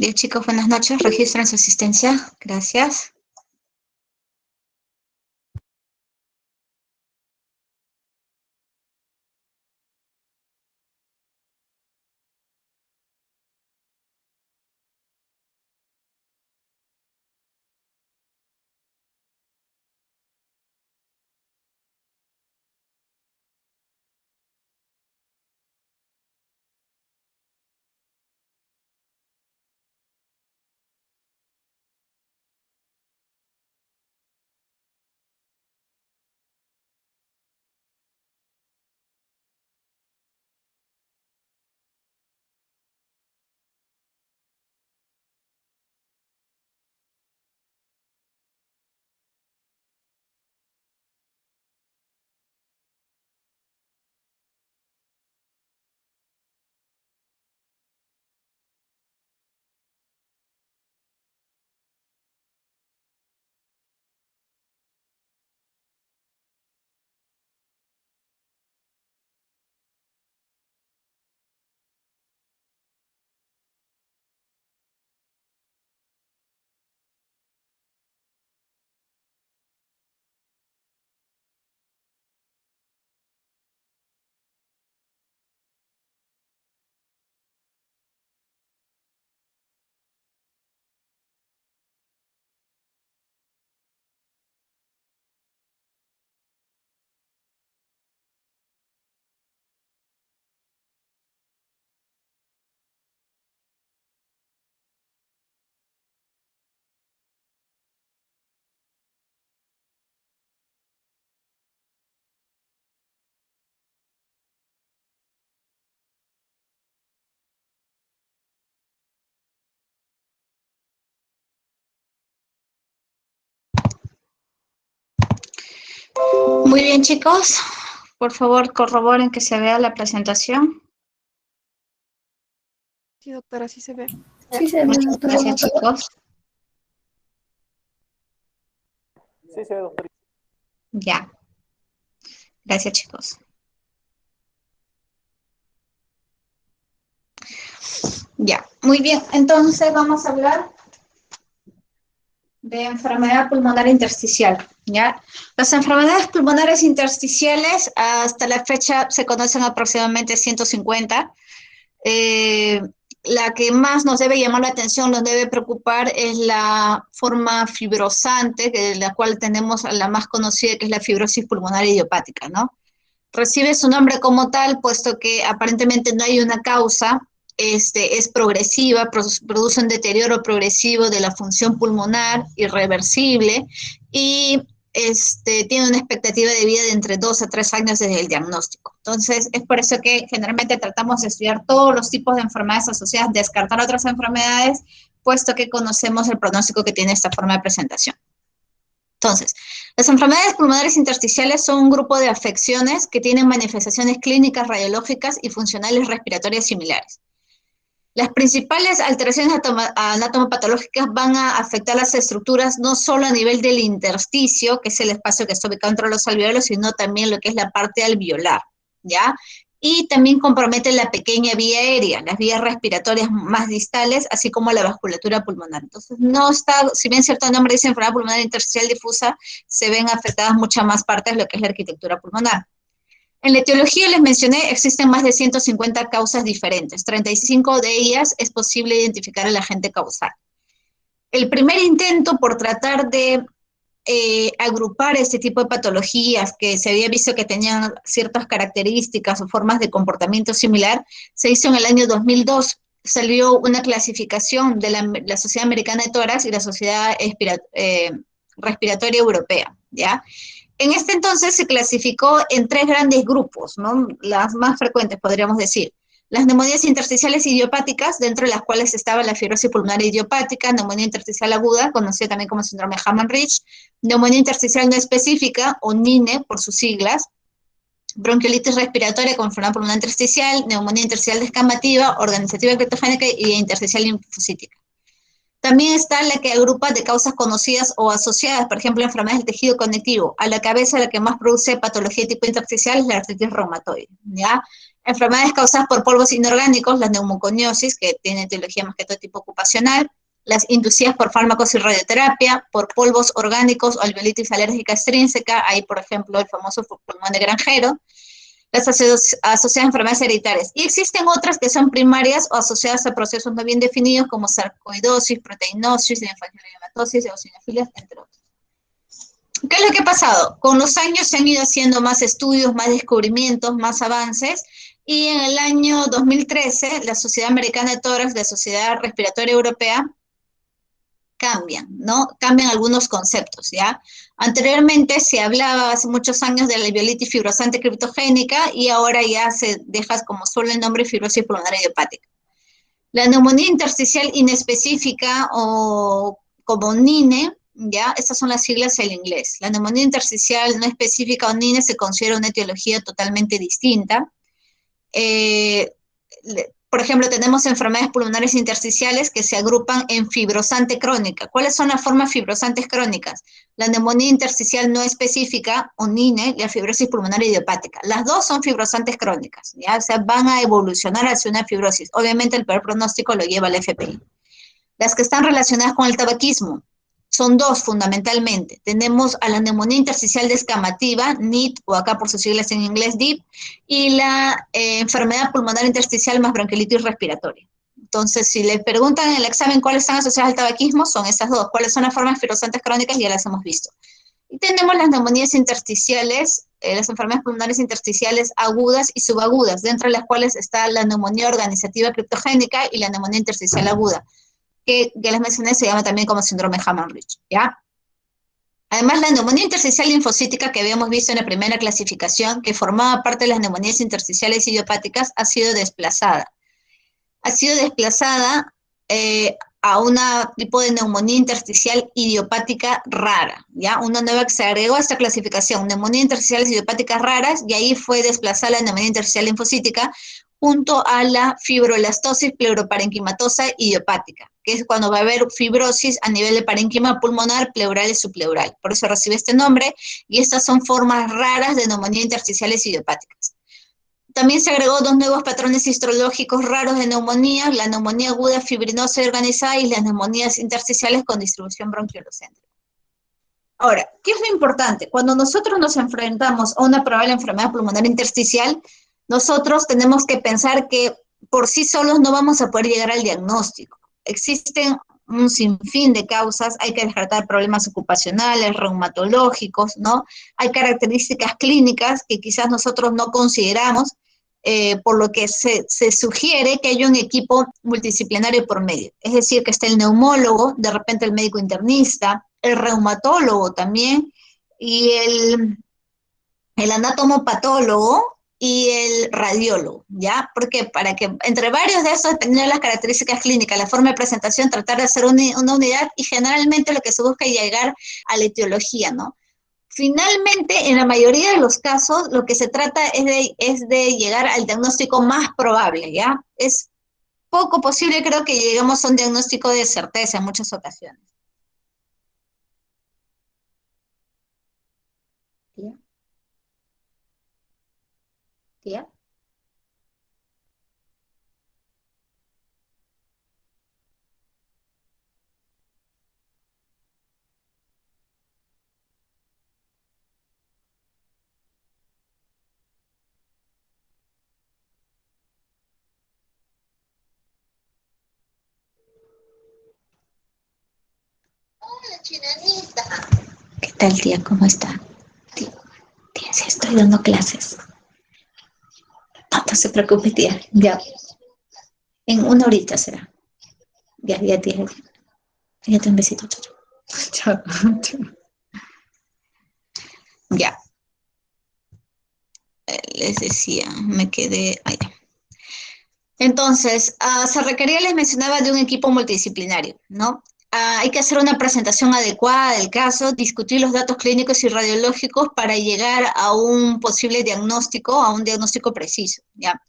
Bien, chicos, buenas noches. Registren su asistencia. Gracias. Muy bien, chicos. Por favor, corroboren que se vea la presentación. Sí, doctora, sí se ve. Sí, se ve, Muchas doctora. gracias, chicos. Sí, se ve, doctor. Ya. Gracias, chicos. Ya. Muy bien. Entonces vamos a hablar de enfermedad pulmonar intersticial. ¿Ya? Las enfermedades pulmonares intersticiales hasta la fecha se conocen aproximadamente 150. La que más nos debe llamar la atención, nos debe preocupar, es la forma fibrosante, de la cual tenemos la más conocida, que es la fibrosis pulmonar idiopática, ¿no? Recibe su nombre como tal, puesto que aparentemente no hay una causa, es progresiva, produce un deterioro progresivo de la función pulmonar, irreversible, y tiene una expectativa de vida de entre 2 a 3 años desde el diagnóstico. Entonces, es por eso que generalmente tratamos de estudiar todos los tipos de enfermedades asociadas, descartar otras enfermedades, puesto que conocemos el pronóstico que tiene esta forma de presentación. Entonces, las enfermedades pulmonares intersticiales son un grupo de afecciones que tienen manifestaciones clínicas, radiológicas y funcionales respiratorias similares. Las principales alteraciones anatomopatológicas van a afectar las estructuras no solo a nivel del intersticio, que es el espacio que está ubicado entre los alveolos, sino también lo que es la parte alveolar, ¿ya? Y también compromete la pequeña vía aérea, las vías respiratorias más distales, así como la vasculatura pulmonar. Entonces, no está, si bien cierto nombre dice enfermedad pulmonar intersticial difusa, se ven afectadas muchas más partes de lo que es la arquitectura pulmonar. En la etiología les mencioné, existen más de 150 causas diferentes. 35 de ellas es posible identificar el agente causal. El primer intento por tratar de agrupar este tipo de patologías que se había visto que tenían ciertas características o formas de comportamiento similar, se hizo en el año 2002. Salió una clasificación de la Sociedad Americana de Tórax y la Sociedad Respiratoria Europea, ¿ya? En este entonces se clasificó en 3 grandes grupos, ¿no? Las más frecuentes, podríamos decir. Las neumonías intersticiales idiopáticas, dentro de las cuales estaba la fibrosis pulmonar idiopática, neumonía intersticial aguda, conocida también como síndrome Hammond-Rich, neumonía intersticial no específica, o NINE por sus siglas, bronquiolitis respiratoria con enfermedad pulmonar intersticial, neumonía intersticial descamativa, organizativa criptogénica y intersticial linfocítica. También está la que agrupa de causas conocidas o asociadas, por ejemplo, enfermedades del tejido conectivo. A la cabeza, la que más produce patología de tipo intersticial es la artritis reumatoide, ¿ya? enfermedades causadas por polvos inorgánicos, la neumoconiosis, que tiene etiología más que todo tipo ocupacional, las inducidas por fármacos y radioterapia, por polvos orgánicos o alveolitis alérgica extrínseca, ahí por ejemplo el famoso pulmón de granjero, las asociadas a enfermedades hereditarias. Y existen otras que son primarias o asociadas a procesos no bien definidos como sarcoidosis, proteinosis, linfoangiomatosis, eosinofilias, entre otros. ¿Qué es lo que ha pasado? Con los años se han ido haciendo más estudios, más descubrimientos, más avances, y en el año 2013 la Sociedad Americana de Tórax, la Sociedad Respiratoria Europea, cambian, ¿no? Cambian algunos conceptos, ¿ya? Anteriormente se hablaba hace muchos años de la alveolitis fibrosante criptogénica y ahora ya se deja como solo el nombre fibrosis pulmonar idiopática. La neumonía intersticial inespecífica o como NINE, ¿ya? Estas son las siglas en inglés. La neumonía intersticial no específica o NINE se considera una etiología totalmente distinta. Por ejemplo, tenemos enfermedades pulmonares intersticiales que se agrupan en fibrosante crónica. ¿Cuáles son las formas fibrosantes crónicas? La neumonía intersticial no específica, o NINE, y la fibrosis pulmonar idiopática. Las dos son fibrosantes crónicas, ¿ya? O sea, van a evolucionar hacia una fibrosis. Obviamente el peor pronóstico lo lleva al FPI. Las que están relacionadas con el tabaquismo son dos fundamentalmente. Tenemos a la neumonía intersticial descamativa, NIT, o acá por sus siglas en inglés DIP, y la enfermedad pulmonar intersticial más bronquiolitis respiratoria. Entonces, si le preguntan en el examen cuáles están asociadas al tabaquismo, son esas dos. ¿Cuáles son las formas fibrosantes crónicas? Ya las hemos visto. Y tenemos las neumonías intersticiales, las enfermedades pulmonares intersticiales agudas y subagudas, dentro de las cuales está la neumonía organizativa criptogénica y la neumonía intersticial aguda, que ya les mencioné, se llama también como síndrome Hammond-Rich, ¿ya? Además, la neumonía intersticial linfocítica que habíamos visto en la primera clasificación, que formaba parte de las neumonías intersticiales idiopáticas, ha sido desplazada. Ha sido desplazada a un tipo de neumonía intersticial idiopática rara, ¿ya? Una nueva que se agregó a esta clasificación, neumonía intersticiales idiopáticas raras, y ahí fue desplazada la neumonía intersticial linfocítica junto a la fibrolastosis pleuroparenquimatosa idiopática, que es cuando va a haber fibrosis a nivel de parénquima pulmonar, pleural y subpleural. Por eso recibe este nombre, y estas son formas raras de neumonía intersticiales idiopáticas. También se agregó dos nuevos patrones histológicos raros de neumonía, la neumonía aguda fibrinosa y organizada y las neumonías intersticiales con distribución bronquiolocéntrica. Ahora, ¿qué es lo importante? Cuando nosotros nos enfrentamos a una probable enfermedad pulmonar intersticial, nosotros tenemos que pensar que por sí solos no vamos a poder llegar al diagnóstico. Existen un sinfín de causas, hay que descartar problemas ocupacionales, reumatológicos, ¿no? Hay características clínicas que quizás nosotros no consideramos, por lo que se sugiere que haya un equipo multidisciplinario por medio. Es decir, que esté el neumólogo, de repente el médico internista, el reumatólogo también, y el anatomopatólogo y el radiólogo, ¿ya? Porque para que entre varios de esos, dependiendo de las características clínicas, la forma de presentación, tratar de hacer una unidad, y generalmente lo que se busca es llegar a la etiología, ¿no? Finalmente, en la mayoría de los casos, lo que se trata es de llegar al diagnóstico más probable, ¿ya? Es poco posible, creo, que lleguemos a un diagnóstico de certeza en muchas ocasiones. ¿Tía? ¿Tía? Hola, chinanita. ¿Qué tal, tía? ¿Cómo está? Tía, tía, sí estoy dando clases. No, no se preocupe, tía. Ya, en una horita será. Ya, ya, tía. Ya te un besito. Chao, chao. Chao. Ya, les decía, me quedé allá. Entonces, se requería, les mencionaba, de un equipo multidisciplinario, ¿no? Hay que hacer una presentación adecuada del caso, discutir los datos clínicos y radiológicos para llegar a un posible diagnóstico, a un diagnóstico preciso, ¿ya?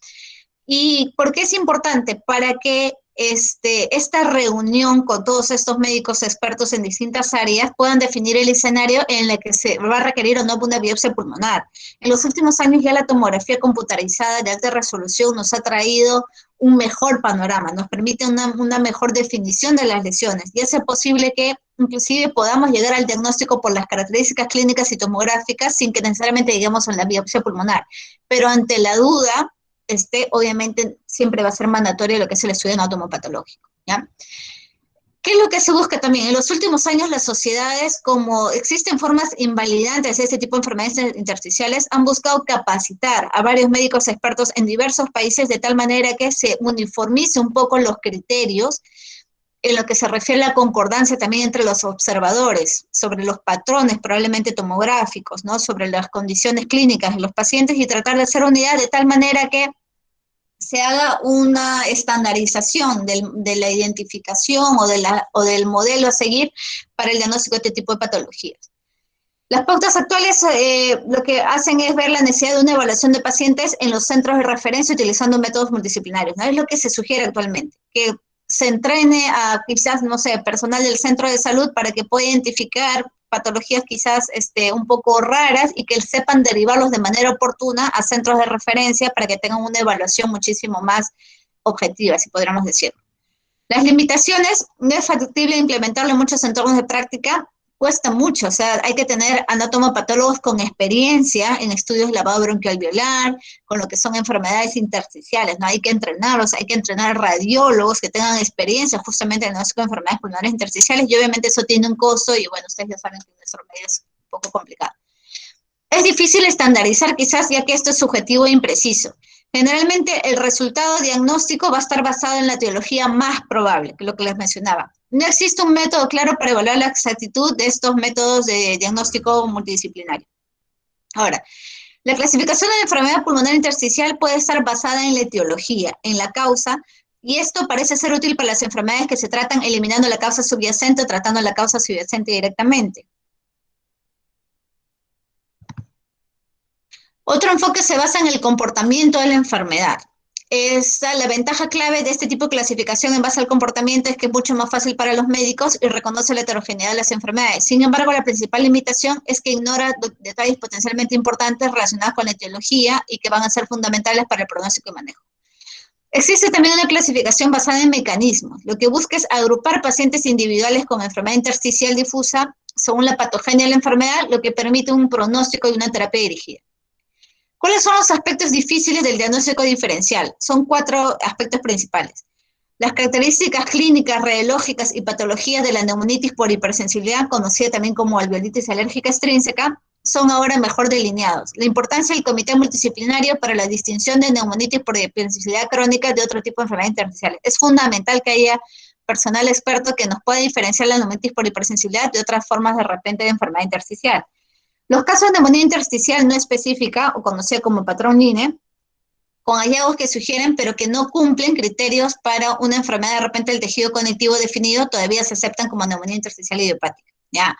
¿Y por qué es importante? Para que esta reunión con todos estos médicos expertos en distintas áreas puedan definir el escenario en el que se va a requerir o no una biopsia pulmonar. En los últimos años ya la tomografía computarizada de alta resolución nos ha traído un mejor panorama, nos permite una mejor definición de las lesiones y hace posible que inclusive podamos llegar al diagnóstico por las características clínicas y tomográficas sin que necesariamente lleguemos a la biopsia pulmonar. Pero ante la duda, obviamente siempre va a ser mandatorio lo que es el estudio anatomopatológico, ¿ya? ¿Qué es lo que se busca también? En los últimos años las sociedades, como existen formas invalidantes de este tipo de enfermedades intersticiales, han buscado capacitar a varios médicos expertos en diversos países de tal manera que se uniformice un poco los criterios en lo que se refiere a la concordancia también entre los observadores, sobre los patrones probablemente tomográficos, ¿no? Sobre las condiciones clínicas de los pacientes y tratar de hacer unidad de tal manera que se haga una estandarización de la identificación o del modelo a seguir para el diagnóstico de este tipo de patologías. Las pautas actuales lo que hacen es ver la necesidad de una evaluación de pacientes en los centros de referencia utilizando métodos multidisciplinarios, ¿no? Es lo que se sugiere actualmente, que se entrene a quizás, no sé, personal del centro de salud para que pueda identificar patologías quizás un poco raras y que sepan derivarlos de manera oportuna a centros de referencia para que tengan una evaluación muchísimo más objetiva, si podríamos decirlo. Las limitaciones, no es factible implementarlo en muchos entornos de práctica, cuesta mucho, o sea, hay que tener anatomopatólogos con experiencia en estudios de lavado bronquialveolar, con lo que son enfermedades intersticiales, ¿no? Hay que entrenarlos, hay que entrenar radiólogos que tengan experiencia justamente en el diagnóstico de enfermedades pulmonares intersticiales, y obviamente eso tiene un costo, y bueno, ustedes ya saben que en nuestro medio es un poco complicado. Es difícil estandarizar quizás, ya que esto es subjetivo e impreciso. Generalmente el resultado diagnóstico va a estar basado en la etiología más probable, que es lo que les mencionaba. No existe un método claro para evaluar la exactitud de estos métodos de diagnóstico multidisciplinario. Ahora, la clasificación de la enfermedad pulmonar intersticial puede estar basada en la etiología, en la causa, y esto parece ser útil para las enfermedades que se tratan eliminando la causa subyacente o tratando la causa subyacente directamente. Otro enfoque se basa en el comportamiento de la enfermedad. La ventaja clave de este tipo de clasificación en base al comportamiento es que es mucho más fácil para los médicos y reconoce la heterogeneidad de las enfermedades. Sin embargo, la principal limitación es que ignora detalles potencialmente importantes relacionados con la etiología y que van a ser fundamentales para el pronóstico y manejo. Existe también una clasificación basada en mecanismos. Lo que busca es agrupar pacientes individuales con enfermedad intersticial difusa según la patogenia de la enfermedad, lo que permite un pronóstico y una terapia dirigida. ¿Cuáles son los aspectos difíciles del diagnóstico diferencial? Son 4 aspectos principales. Las características clínicas, radiológicas y patologías de la neumonitis por hipersensibilidad, conocida también como alveolitis alérgica extrínseca, son ahora mejor delineados. La importancia del comité multidisciplinario para la distinción de neumonitis por hipersensibilidad crónica de otro tipo de enfermedades intersticiales. Es fundamental que haya personal experto que nos pueda diferenciar la neumonitis por hipersensibilidad de otras formas de repente de enfermedad intersticial. Los casos de neumonía intersticial no específica, o conocida como patrón NINE, con hallazgos que sugieren pero que no cumplen criterios para una enfermedad de repente del tejido conectivo definido, todavía se aceptan como neumonía intersticial idiopática, ¿ya?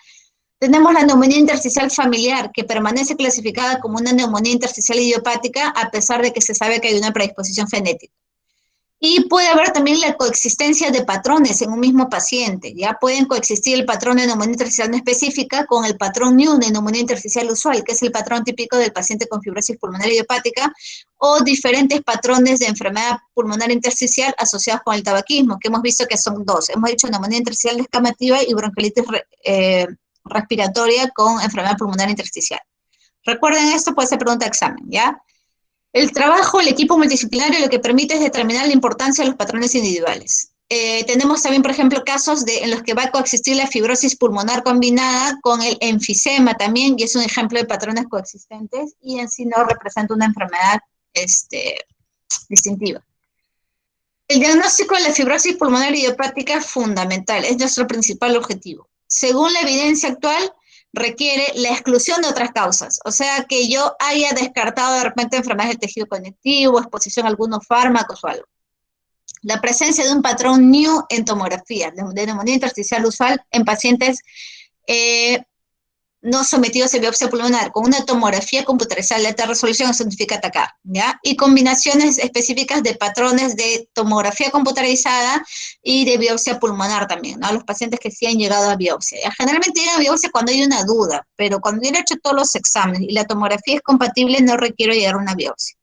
Tenemos la neumonía intersticial familiar, que permanece clasificada como una neumonía intersticial idiopática a pesar de que se sabe que hay una predisposición genética. Y puede haber también la coexistencia de patrones en un mismo paciente. Ya pueden coexistir el patrón de neumonía intersticial no específica con el patrón NIU de neumonía intersticial usual, que es el patrón típico del paciente con fibrosis pulmonar idiopática, o diferentes patrones de enfermedad pulmonar intersticial asociados con el tabaquismo, que hemos visto que son 2. Hemos dicho neumonía intersticial descamativa y bronquiolitis respiratoria con enfermedad pulmonar intersticial. Recuerden esto, puede ser pregunta de examen, ¿ya? El trabajo, el equipo multidisciplinario lo que permite es determinar la importancia de los patrones individuales. Tenemos también, por ejemplo, casos en los que va a coexistir la fibrosis pulmonar combinada con el enfisema también, y es un ejemplo de patrones coexistentes, y en sí no representa una enfermedad distintiva. El diagnóstico de la fibrosis pulmonar idiopática es fundamental, es nuestro principal objetivo. Según la evidencia actual, requiere la exclusión de otras causas, o sea, que yo haya descartado de repente enfermedades del tejido conectivo, exposición a algunos fármacos o algo. La presencia de un patrón NIU en tomografía, de neumonía intersticial usual en pacientes no sometidos a biopsia pulmonar con una tomografía computarizada de alta resolución, eso significa atacar, ¿ya? Y combinaciones específicas de patrones de tomografía computarizada y de biopsia pulmonar también, ¿no? Los pacientes que sí han llegado a biopsia. ¿Ya? Generalmente llegan a biopsia cuando hay una duda, pero cuando yo he hecho todos los exámenes y la tomografía es compatible, no requiero llegar a una biopsia.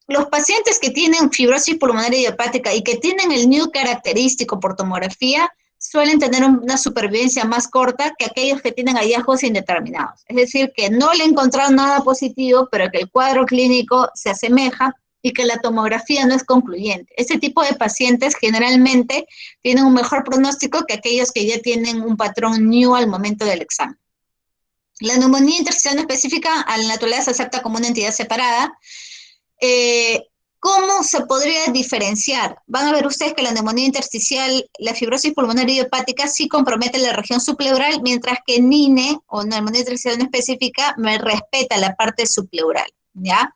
Los pacientes que tienen fibrosis pulmonar idiopática y que tienen el NIU característico por tomografía suelen tener una supervivencia más corta que aquellos que tienen hallazgos indeterminados. Es decir, que no le encontraron nada positivo, pero que el cuadro clínico se asemeja y que la tomografía no es concluyente. Ese tipo de pacientes generalmente tienen un mejor pronóstico que aquellos que ya tienen un patrón NIU al momento del examen. La neumonía intersticial no específica a la naturaleza se acepta como una entidad separada. ¿Cómo se podría diferenciar? Van a ver ustedes que la neumonía intersticial, la fibrosis pulmonar idiopática sí compromete la región subpleural, mientras que NINE, o neumonía intersticial no específica, me respeta la parte subpleural, ¿ya?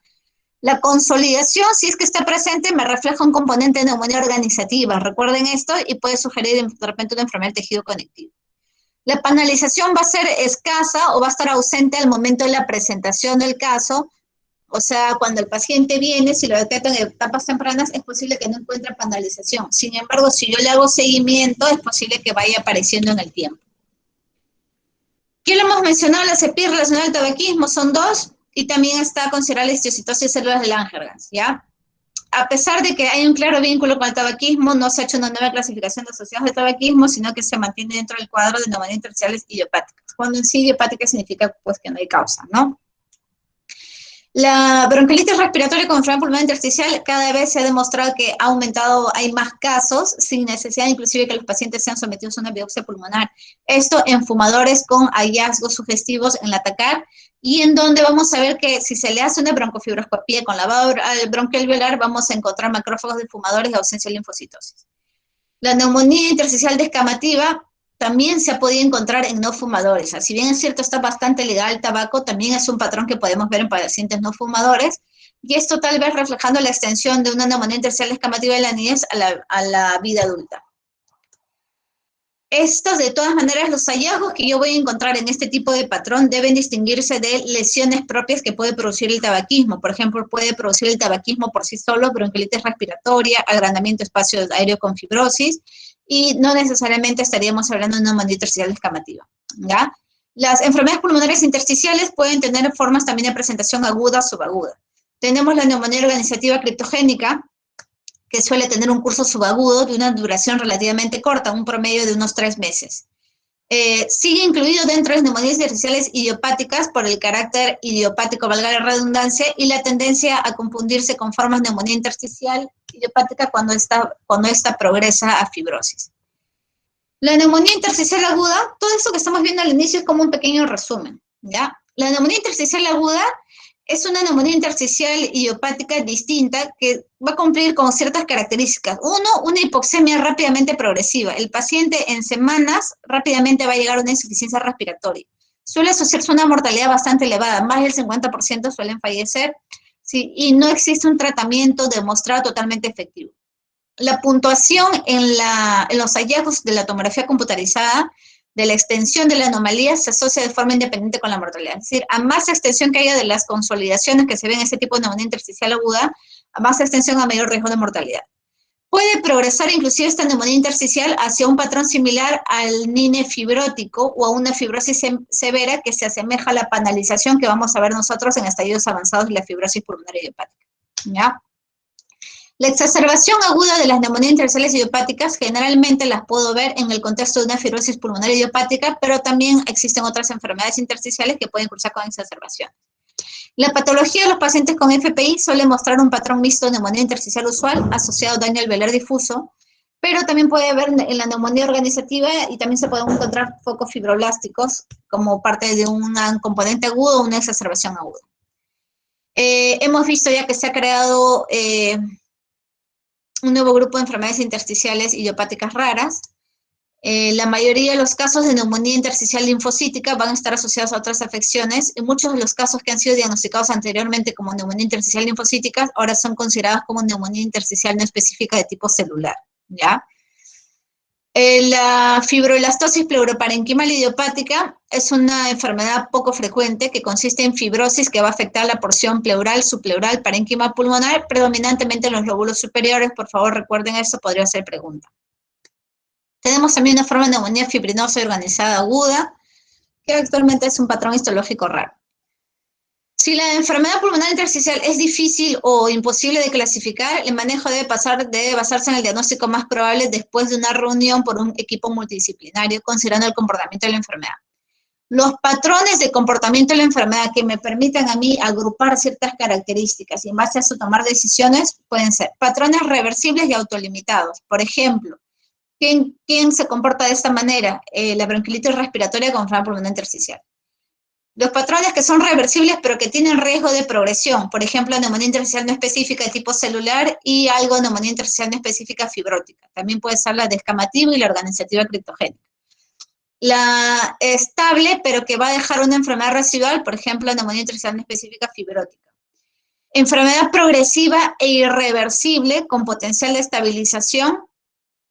La consolidación, si es que está presente, me refleja un componente de neumonía organizativa. Recuerden esto y puede sugerir de repente una enfermedad del tejido conectivo. La panalización va a ser escasa o va a estar ausente al momento de la presentación del caso. O sea, cuando el paciente viene, si lo detectan en etapas tempranas, es posible que no encuentre panalización. Sin embargo, si yo le hago seguimiento, es posible que vaya apareciendo en el tiempo. ¿Qué lo hemos mencionado? La CEPI relacionada al tabaquismo son dos, y también está considerada la histiocytosis de células de Langerhans, ¿ya? A pesar de que hay un claro vínculo con el tabaquismo, no se ha hecho una nueva clasificación de asociados de tabaquismo, sino que se mantiene dentro del cuadro de neumonías intersticiales idiopáticas. Cuando en sí idiopática significa pues que no hay causa, ¿no? La bronquiolitis respiratoria con enfermedad pulmonar intersticial cada vez se ha demostrado que ha aumentado, hay más casos, sin necesidad inclusive que los pacientes sean sometidos a una biopsia pulmonar. Esto en fumadores con hallazgos sugestivos en la atacar y en donde vamos a ver que si se le hace una broncofibroscopía con lavado bronquial alveolar, vamos a encontrar macrófagos de fumadores y ausencia de linfocitosis. La neumonía intersticial descamativa también se ha podido encontrar en no fumadores. Si bien es cierto, está bastante ligado al tabaco, también es un patrón que podemos ver en pacientes no fumadores, y esto tal vez reflejando la extensión de una neumonía intersticial descamativa de la niñez a la vida adulta. Estos, de todas maneras, los hallazgos que yo voy a encontrar en este tipo de patrón deben distinguirse de lesiones propias que puede producir el tabaquismo. Por ejemplo, puede producir el tabaquismo por sí solo, bronquiolitis respiratoria, agrandamiento espacio aéreo con fibrosis, y no necesariamente estaríamos hablando de una neumonía intersticial descamativa, ¿ya? Las enfermedades pulmonares intersticiales pueden tener formas también de presentación aguda o subaguda. Tenemos la neumonía organizativa criptogénica, que suele tener un curso subagudo de una duración relativamente corta, un promedio de unos 3 meses. Sigue incluido dentro de las neumonías intersticiales idiopáticas por el carácter idiopático, valga la redundancia, y la tendencia a confundirse con formas de neumonía intersticial idiopática cuando esta progresa a fibrosis. La neumonía intersticial aguda, todo esto que estamos viendo al inicio es como un pequeño resumen, ¿ya? La neumonía intersticial aguda es una neumonía intersticial idiopática distinta que va a cumplir con ciertas características. Uno, una hipoxemia rápidamente progresiva. El paciente en semanas rápidamente va a llegar a una insuficiencia respiratoria. Suele asociarse a una mortalidad bastante elevada, más del 50% suelen fallecer, ¿sí? Y no existe un tratamiento demostrado totalmente efectivo. La puntuación en los hallazgos de la tomografía computarizada de la extensión de la anomalía se asocia de forma independiente con la mortalidad. Es decir, a más extensión que haya de las consolidaciones que se ven en este tipo de neumonía intersticial aguda, a más extensión, a mayor riesgo de mortalidad. Puede progresar inclusive esta neumonía intersticial hacia un patrón similar al NINE fibrótico o a una fibrosis severa que se asemeja a la panalización que vamos a ver nosotros en estadios avanzados de la fibrosis pulmonar idiopática, ¿ya? La exacerbación aguda de las neumonías intersticiales idiopáticas generalmente las puedo ver en el contexto de una fibrosis pulmonar idiopática, pero también existen otras enfermedades intersticiales que pueden cursar con exacerbación. La patología de los pacientes con FPI suele mostrar un patrón mixto de neumonía intersticial usual asociado a daño alveolar difuso, pero también puede haber en la neumonía organizativa y también se pueden encontrar focos fibroblásticos como parte de un componente agudo o una exacerbación aguda. Hemos visto ya que se ha creado un nuevo grupo de enfermedades intersticiales idiopáticas raras. La mayoría de los casos de neumonía intersticial linfocítica van a estar asociados a otras afecciones, y muchos de los casos que han sido diagnosticados anteriormente como neumonía intersticial linfocítica ahora son considerados como neumonía intersticial no específica de tipo celular, ¿ya? La fibroelastosis pleuroparenquimal idiopática es una enfermedad poco frecuente que consiste en fibrosis que va a afectar la porción pleural, subpleural, parénquima pulmonar, predominantemente en los lóbulos superiores. Por favor, recuerden esto, podría ser pregunta. Tenemos también una forma de neumonía fibrinosa y organizada aguda, que actualmente es un patrón histológico raro. Si la enfermedad pulmonar intersticial es difícil o imposible de clasificar, el manejo debe basarse en el diagnóstico más probable después de una reunión por un equipo multidisciplinario, considerando el comportamiento de la enfermedad. Los patrones de comportamiento de la enfermedad que me permitan a mí agrupar ciertas características y en base a eso tomar decisiones pueden ser patrones reversibles y autolimitados. Por ejemplo, ¿quién se comporta de esta manera? La bronquiolitis respiratoria con enfermedad pulmonar intersticial. Los patrones que son reversibles pero que tienen riesgo de progresión, por ejemplo, neumonía intersticial no específica de tipo celular y algo neumonía intersticial no específica fibrótica. También puede ser la descamativa y la organizativa criptogénica. La estable, pero que va a dejar una enfermedad residual, por ejemplo, neumonía intersticial no específica fibrótica. Enfermedad progresiva e irreversible con potencial de estabilización,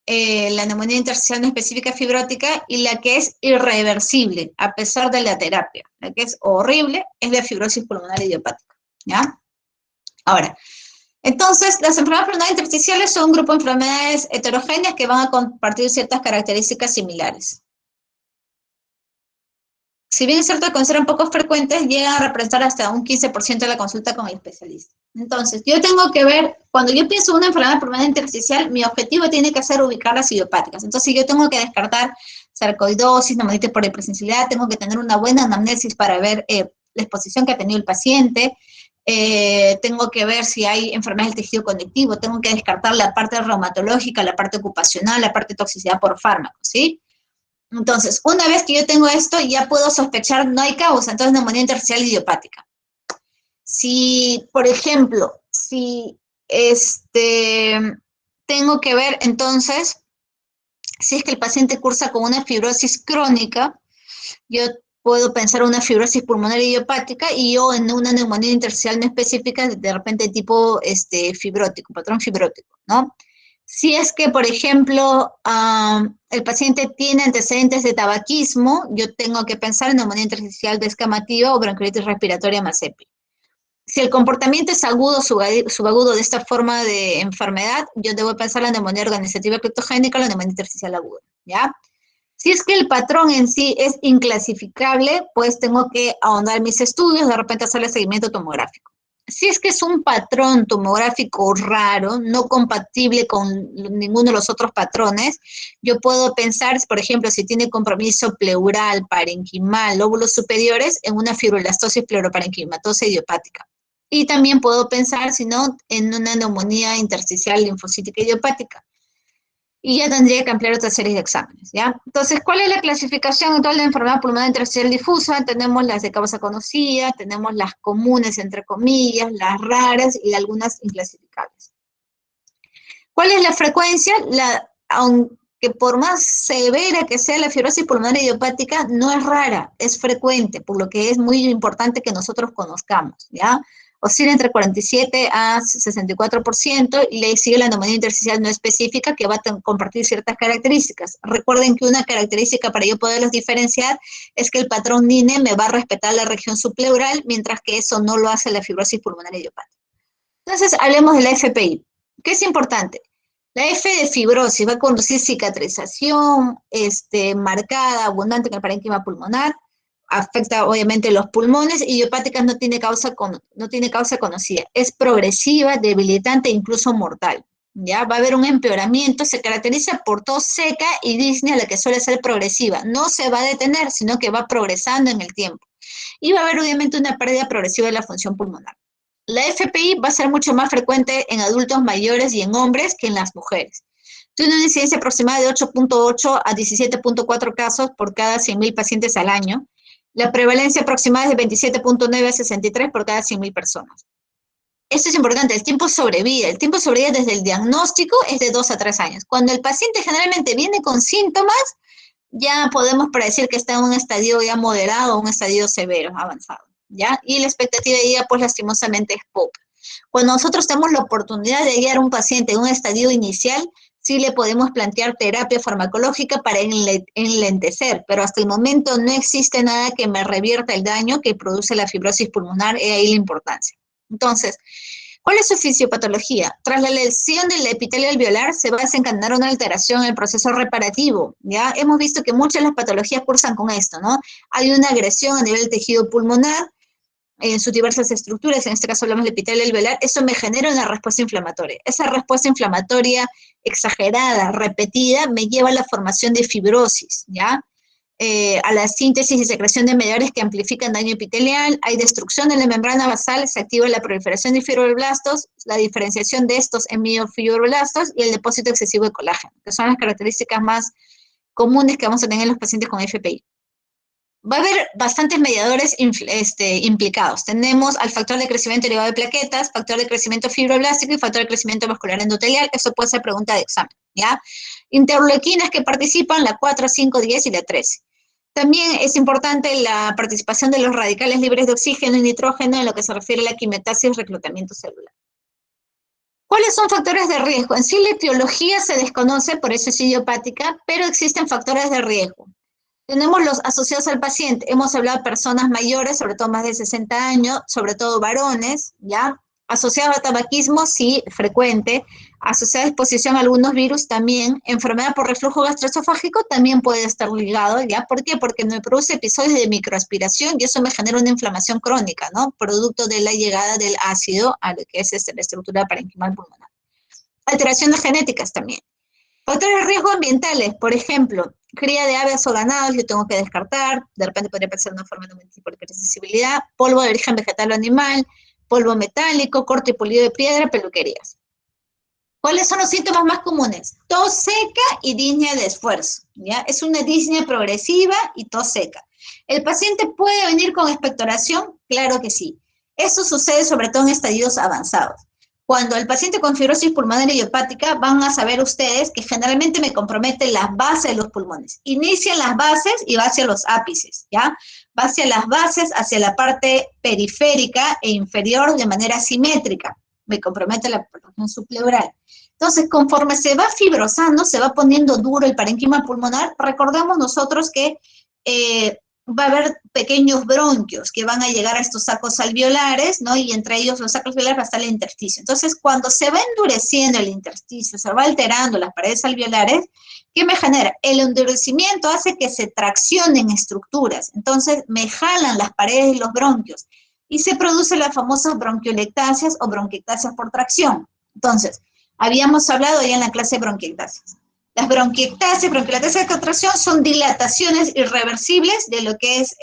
la neumonía intersticial no específica fibrótica, y la que es irreversible a pesar de la terapia. La que es horrible es la fibrosis pulmonar idiopática, ¿ya? Ahora, entonces, las enfermedades pulmonares intersticiales son un grupo de enfermedades heterogéneas que van a compartir ciertas características similares. Si bien es cierto que consideran poco frecuentes, llegan a representar hasta un 15% de la consulta con el especialista. Entonces, yo tengo que ver, cuando yo pienso en una enfermedad pulmonar intersticial, mi objetivo tiene que ser ubicar las idiopáticas. Entonces, yo tengo que descartar sarcoidosis, neumonitis por hipersensibilidad, tengo que tener una buena anamnesis para ver la exposición que ha tenido el paciente, tengo que ver si hay enfermedades del tejido conectivo, tengo que descartar la parte reumatológica, la parte ocupacional, la parte de toxicidad por fármacos, ¿sí? Entonces, una vez que yo tengo esto, ya puedo sospechar, no hay causa, entonces neumonía intersticial idiopática. Si, por ejemplo, si tengo que ver entonces, si es que el paciente cursa con una fibrosis crónica, yo puedo pensar una fibrosis pulmonar idiopática y yo en una neumonía intersticial no específica, de repente tipo fibrótico, patrón fibrótico, ¿no? Si es que, por ejemplo, el paciente tiene antecedentes de tabaquismo, yo tengo que pensar en neumonía intersticial descamativa o bronquiolitis respiratoria más EPI. Si el comportamiento es agudo, subagudo de esta forma de enfermedad, yo debo pensar la neumonía organizativa criptogénica o la neumonía intersticial aguda, ¿ya? Si es que el patrón en sí es inclasificable, pues tengo que ahondar mis estudios, de repente hacerle seguimiento tomográfico. Si es que es un patrón tomográfico raro, no compatible con ninguno de los otros patrones, yo puedo pensar, por ejemplo, si tiene compromiso pleural, parenquimal, lóbulos superiores, en una fibroelastosis pleuroparenquimatosa idiopática. Y también puedo pensar, si no, en una neumonía intersticial linfocítica idiopática. Y ya tendría que ampliar otra serie de exámenes, ¿ya? Entonces, ¿cuál es la clasificación actual de enfermedad pulmonar intersticial difusa? Tenemos las de causa conocida, tenemos las comunes, entre comillas, las raras y algunas inclasificables. ¿Cuál es la frecuencia? Aunque por más severa que sea la fibrosis pulmonar idiopática, no es rara, es frecuente, por lo que es muy importante que nosotros conozcamos, ¿ya? Oscila entre 47 a 64% y le sigue la neumonía intersticial no específica que va a compartir ciertas características. Recuerden que una característica para yo poderlos diferenciar es que el patrón NINE me va a respetar la región subpleural, mientras que eso no lo hace la fibrosis pulmonar idiopática. Entonces, hablemos de la FPI. ¿Qué es importante? La F de fibrosis va a conducir cicatrización marcada, abundante en el parénquima pulmonar, afecta obviamente los pulmones, y idiopática no tiene causa conocida. Es progresiva, debilitante e incluso mortal. ¿Ya? Va a haber un empeoramiento, se caracteriza por tos seca y disnea, la que suele ser progresiva. No se va a detener, sino que va progresando en el tiempo. Y va a haber obviamente una pérdida progresiva de la función pulmonar. La FPI va a ser mucho más frecuente en adultos mayores y en hombres que en las mujeres. Tiene una incidencia aproximada de 8.8 a 17.4 casos por cada 100.000 pacientes al año. La prevalencia aproximada es de 27.9 a 63 por cada 100.000 personas. Esto es importante, el tiempo sobrevida. El tiempo sobrevida desde el diagnóstico es de 2 a 3 años. Cuando el paciente generalmente viene con síntomas, ya podemos predecir que está en un estadio ya moderado o un estadio severo, avanzado, ¿ya? Y la expectativa de vida, pues lastimosamente es poca. Cuando nosotros tenemos la oportunidad de guiar a un paciente en un estadio inicial, sí le podemos plantear terapia farmacológica para enlentecer, pero hasta el momento no existe nada que me revierta el daño que produce la fibrosis pulmonar, y ahí la importancia. Entonces, ¿cuál es su fisiopatología? Tras la lesión del epitelio alveolar se va a desencadenar una alteración en el proceso reparativo, ¿ya? Hemos visto que muchas de las patologías cursan con esto, ¿no? Hay una agresión a nivel del tejido pulmonar, en sus diversas estructuras, en este caso hablamos del epitelio alveolar, eso me genera una respuesta inflamatoria. Esa respuesta inflamatoria exagerada, repetida, me lleva a la formación de fibrosis, ¿ya? A la síntesis y secreción de mediadores que amplifican daño epitelial, hay destrucción de la membrana basal, se activa la proliferación de fibroblastos, la diferenciación de estos en miofibroblastos y el depósito excesivo de colágeno, que son las características más comunes que vamos a tener en los pacientes con FPI. Va a haber bastantes mediadores implicados. Tenemos al factor de crecimiento derivado de plaquetas, factor de crecimiento fibroblástico y factor de crecimiento vascular endotelial. Eso puede ser pregunta de examen, ¿ya? Interleuquinas que participan, la 4, 5, 10 y la 13. También es importante la participación de los radicales libres de oxígeno y nitrógeno en lo que se refiere a la quimiotaxis y reclutamiento celular. ¿Cuáles son factores de riesgo? En sí la etiología se desconoce, por eso es idiopática, pero existen factores de riesgo. Tenemos los asociados al paciente. Hemos hablado de personas mayores, sobre todo más de 60 años, sobre todo varones, ¿ya? Asociado a tabaquismo, sí, frecuente. Asociado a exposición a algunos virus también. Enfermedad por reflujo gastroesofágico también puede estar ligado, ¿ya? ¿Por qué? Porque me produce episodios de microaspiración y eso me genera una inflamación crónica, ¿no? Producto de la llegada del ácido a lo que es la estructura parenquimal pulmonar. Alteraciones genéticas también. Factores de riesgo ambientales, por ejemplo, cría de aves o ganados, yo tengo que descartar, de repente podría pasar una forma de un tipo de hipersensibilidad, polvo de origen vegetal o animal, polvo metálico, corte y pulido de piedra, peluquerías. ¿Cuáles son los síntomas más comunes? Tos seca y disnea de esfuerzo, ¿ya? Es una disnea progresiva y tos seca. ¿El paciente puede venir con expectoración? Claro que sí. Esto sucede sobre todo en estadios avanzados. Cuando el paciente con fibrosis pulmonar idiopática, van a saber ustedes que generalmente me compromete las bases de los pulmones. Inician las bases y va hacia los ápices, ¿ya? Va hacia las bases, hacia la parte periférica e inferior de manera simétrica. Me compromete la porción subpleural. Entonces, conforme se va fibrosando, se va poniendo duro el parénquima pulmonar, recordemos nosotros que va a haber pequeños bronquios que van a llegar a estos sacos alveolares, ¿no? Y entre ellos los sacos alveolares va a estar el intersticio. Entonces, cuando se va endureciendo el intersticio, se va alterando las paredes alveolares, ¿qué me genera? El endurecimiento hace que se traccionen estructuras. Entonces, me jalan las paredes de los bronquios y se producen las famosas bronquiolectasias o bronquiectasias por tracción. Entonces, habíamos hablado ya en la clase de bronquiectasias. Las bronquiectasias de contracción son dilataciones irreversibles de lo que es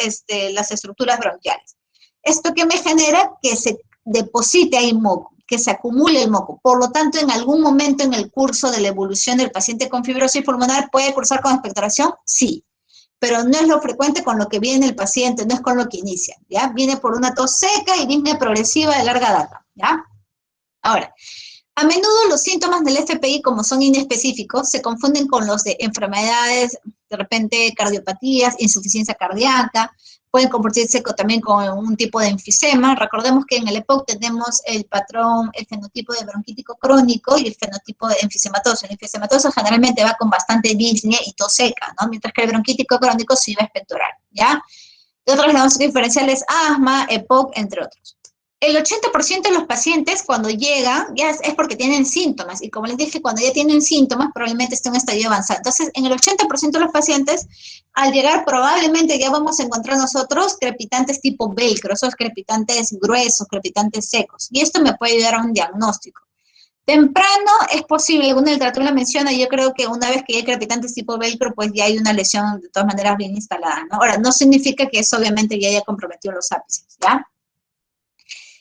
las estructuras bronquiales. ¿Esto qué me genera? Que se deposite ahí moco, que se acumule el moco. Por lo tanto, en algún momento en el curso de la evolución del paciente con fibrosis pulmonar, ¿puede cursar con expectoración? Sí, pero no es lo frecuente con lo que viene el paciente, no es con lo que inicia, ¿ya? Viene por una tos seca y disnea progresiva de larga data, ¿ya? Ahora, a menudo los síntomas del FPI, como son inespecíficos, se confunden con los de enfermedades, de repente cardiopatías, insuficiencia cardíaca, pueden convertirse también con un tipo de enfisema. Recordemos que en el EPOC tenemos el patrón, el fenotipo de bronquítico crónico y el fenotipo de enfisematoso. El enfisematoso generalmente va con bastante disnea y tos seca, ¿no? Mientras que el bronquítico crónico sí va a expectorar, ¿ya? De otros diagnósticos diferenciales, asma, EPOC, entre otros. El 80% de los pacientes cuando llegan ya es porque tienen síntomas y como les dije, cuando ya tienen síntomas probablemente esté en un estadio avanzado. Entonces, en el 80% de los pacientes, al llegar probablemente ya vamos a encontrar nosotros crepitantes tipo velcro, esos crepitantes gruesos, crepitantes secos. Y esto me puede ayudar a un diagnóstico. Temprano es posible, alguna literatura la menciona, yo creo que una vez que hay crepitantes tipo velcro, pues ya hay una lesión de todas maneras bien instalada, ¿no? Ahora, no significa que eso obviamente ya haya comprometido los ápices, ¿ya?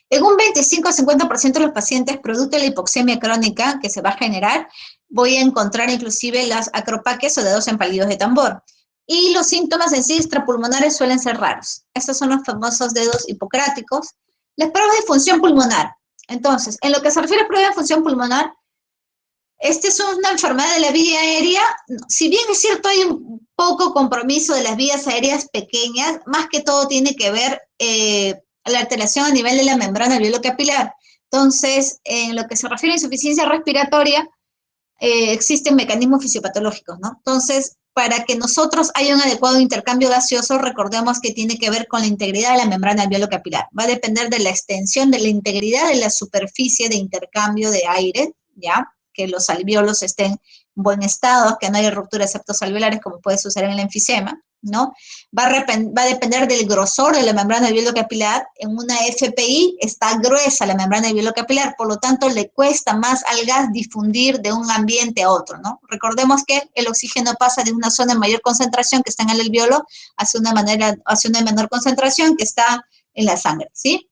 En un 25-50% de los pacientes, producto de la hipoxemia crónica que se va a generar, voy a encontrar inclusive las acropaquias o dedos empalidos de tambor. Y los síntomas en sí extrapulmonares suelen ser raros. Estos son los famosos dedos hipocráticos. Las pruebas de función pulmonar. Entonces, en lo que se refiere a pruebas de función pulmonar, esta es una enfermedad de la vía aérea. Si bien es cierto, hay un poco compromiso de las vías aéreas pequeñas, más que todo tiene que ver la alteración a nivel de la membrana alveolo-capilar. Entonces, en lo que se refiere a insuficiencia respiratoria, existen mecanismos fisiopatológicos, ¿no? Entonces, para que nosotros haya un adecuado intercambio gaseoso, recordemos que tiene que ver con la integridad de la membrana alveolo capilar. Va a depender de la extensión, de la integridad de la superficie de intercambio de aire, ¿ya? Que los alveolos estén en buen estado, que no haya rupturas septosalveolares como puede suceder en el enfisema, ¿no? Va a depender del grosor de la membrana alveolo capilar. En una FPI está gruesa la membrana alveolo capilar, por lo tanto le cuesta más al gas difundir de un ambiente a otro, ¿no? Recordemos que el oxígeno pasa de una zona de mayor concentración que está en el alveolo hacia una menor concentración que está en la sangre, ¿sí?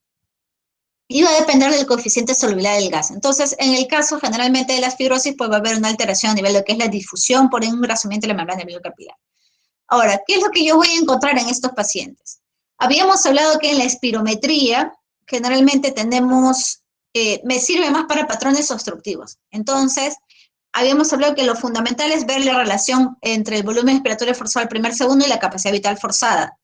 Y va a depender del coeficiente de solubilidad del gas. Entonces, en el caso generalmente de las fibrosis, pues va a haber una alteración a nivel de lo que es la difusión por engrosamiento de la membrana alveolo capilar. Ahora, ¿qué es lo que yo voy a encontrar en estos pacientes? Habíamos hablado que en la espirometría generalmente tenemos, me sirve más para patrones obstructivos. Entonces, habíamos hablado que lo fundamental es ver la relación entre el volumen respiratorio forzado al primer segundo y la capacidad vital forzada.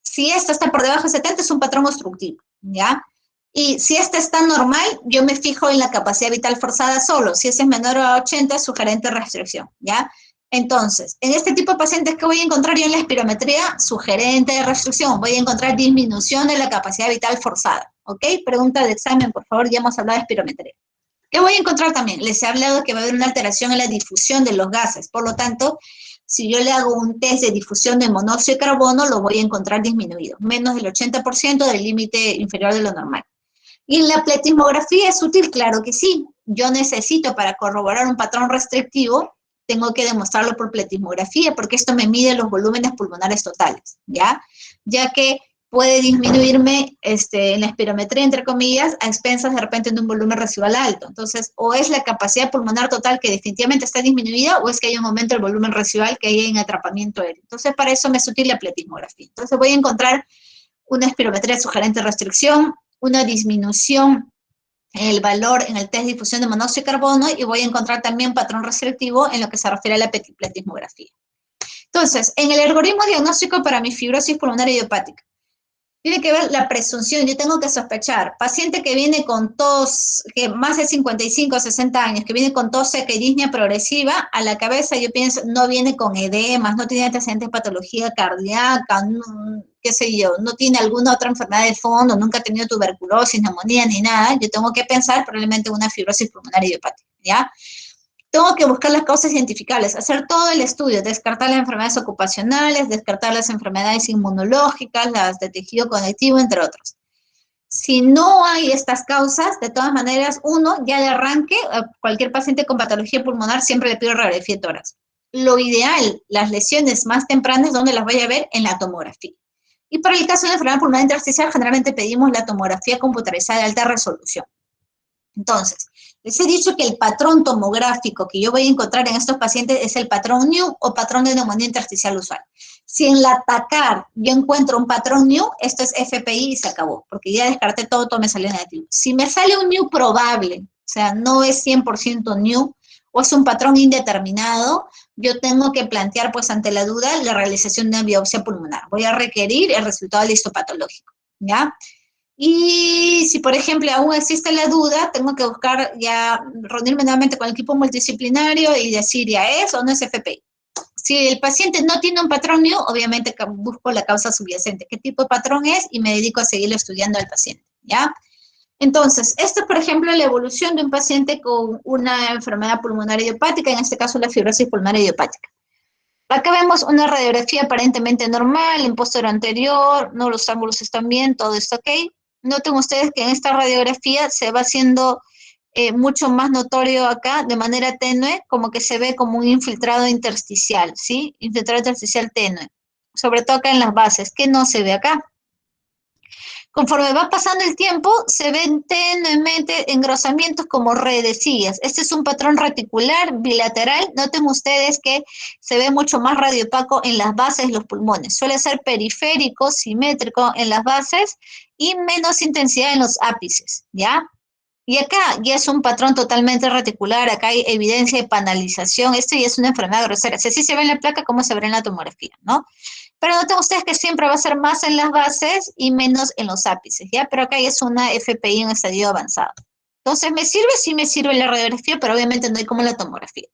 Si esta está por debajo de 70 es un patrón obstructivo, ¿ya? Y si esta está normal, yo me fijo en la capacidad vital forzada solo. Si ese es menor a 80, es sugerente de restricción, ¿ya? Entonces, en este tipo de pacientes, ¿qué voy a encontrar yo en la espirometría? Sugerente de restricción. Voy a encontrar disminución de la capacidad vital forzada, ¿ok? Pregunta de examen, por favor, ya hemos hablado de espirometría. ¿Qué voy a encontrar también? Les he hablado que va a haber una alteración en la difusión de los gases. Por lo tanto, si yo le hago un test de difusión de monóxido de carbono, lo voy a encontrar disminuido. Menos del 80% del límite inferior de lo normal. ¿Y en la pletismografía es útil? Claro que sí. Yo necesito, para corroborar un patrón restrictivo, tengo que demostrarlo por pletismografía, porque esto me mide los volúmenes pulmonares totales, ¿ya? Ya que puede disminuirme en la espirometría, entre comillas, a expensas de repente de un volumen residual alto. Entonces, o es la capacidad pulmonar total que definitivamente está disminuida, o es que hay un aumento del volumen residual que hay en atrapamiento aéreo. Entonces, para eso me es útil la pletismografía. Entonces, voy a encontrar una espirometría sugerente de restricción, una disminución en el valor en el test de difusión de monóxido de carbono, y voy a encontrar también patrón restrictivo en lo que se refiere a la pletismografía. Entonces, en el algoritmo diagnóstico para mi fibrosis pulmonar idiopática, tiene que ver la presunción. Yo tengo que sospechar, paciente que viene con tos, que más de 55 o 60 años, que viene con tos seca y disnea progresiva, a la cabeza yo pienso, no viene con edemas, no tiene antecedentes de patología cardíaca, no, qué sé yo, no tiene alguna otra enfermedad de fondo, nunca ha tenido tuberculosis, neumonía ni nada. Yo tengo que pensar probablemente una fibrosis pulmonar idiopática, ¿ya? Tengo que buscar las causas identificables, hacer todo el estudio, descartar las enfermedades ocupacionales, descartar las enfermedades inmunológicas, las de tejido conectivo, entre otros. Si no hay estas causas, de todas maneras, uno ya de arranque, a cualquier paciente con patología pulmonar siempre le pido radiografía de tórax. Lo ideal, las lesiones más tempranas, ¿dónde las voy a ver? En la tomografía. Y para el caso de la enfermedad pulmonar intersticial, generalmente pedimos la tomografía computarizada de alta resolución. Entonces, les he dicho que el patrón tomográfico que yo voy a encontrar en estos pacientes es el patrón NEW o patrón de neumonía intersticial usual. Si en la TACAR yo encuentro un patrón NEW, esto es FPI y se acabó, porque ya descarté todo me salió negativo. Si me sale un NEW probable, o sea, no es 100% NEW, o es un patrón indeterminado, yo tengo que plantear, pues, ante la duda, la realización de una biopsia pulmonar. Voy a requerir el resultado del histopatológico, ¿ya? Y si, por ejemplo, aún existe la duda, tengo que buscar ya, reunirme nuevamente con el equipo multidisciplinario y decir, ¿ya es o no es FPI? Si el paciente no tiene un patrón NEW, obviamente busco la causa subyacente. ¿Qué tipo de patrón es? Y me dedico a seguirlo estudiando al paciente, ¿ya? Entonces, esto es, por ejemplo, la evolución de un paciente con una enfermedad pulmonar idiopática, en este caso la fibrosis pulmonar idiopática. Acá vemos una radiografía aparentemente normal, en posterior anterior, no, los ángulos están bien, todo está ok. Noten ustedes que en esta radiografía se va haciendo mucho más notorio acá, de manera tenue, como que se ve como un infiltrado intersticial, ¿sí? Infiltrado intersticial tenue, sobre todo acá en las bases, que no se ve acá. Conforme va pasando el tiempo, se ven tenuemente engrosamientos como redecillas. Este es un patrón reticular bilateral. Noten ustedes que se ve mucho más radiopaco en las bases de los pulmones. Suele ser periférico, simétrico en las bases y menos intensidad en los ápices, ¿ya? Y acá ya es un patrón totalmente reticular. Acá hay evidencia de panalización. Esto ya es una enfermedad grosera. Si así se ve en la placa, ¿cómo se verá en la tomografía, no? Pero noten ustedes que siempre va a ser más en las bases y menos en los ápices, ¿ya? Pero acá ya es una FPI en estadio avanzado. Entonces, ¿me sirve? Sí me sirve la radiografía, pero obviamente no hay como la tomografía.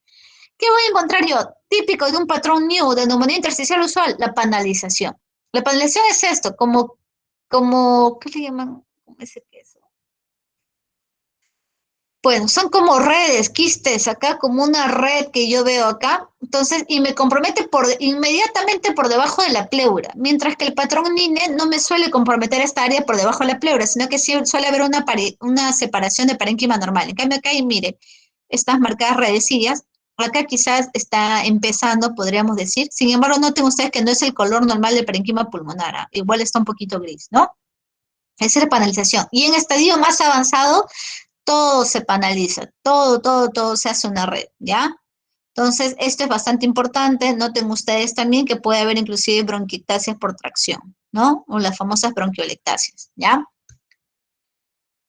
¿Qué voy a encontrar yo? Típico de un patrón new de neumonía intersticial usual, la panalización. La panalización es esto, ¿qué le llaman? ¿Cómo es eso? Bueno, son como redes, quistes, acá como una red que yo veo acá, entonces, y me compromete inmediatamente por debajo de la pleura, mientras que el patrón NINE no me suele comprometer esta área por debajo de la pleura, sino que sí suele haber una separación de parénquima normal. En cambio acá, y mire, estas marcadas redecillas, acá quizás está empezando, podríamos decir, sin embargo, noten ustedes que no es el color normal del parénquima pulmonar, ¿ah? Igual está un poquito gris, ¿no? Esa es la panalización. Y en estadio más avanzado, todo se panaliza, todo se hace una red, ¿ya? Entonces, esto es bastante importante. Noten ustedes también que puede haber inclusive bronquiectasias por tracción, ¿no? O las famosas bronquiolectasias, ¿ya?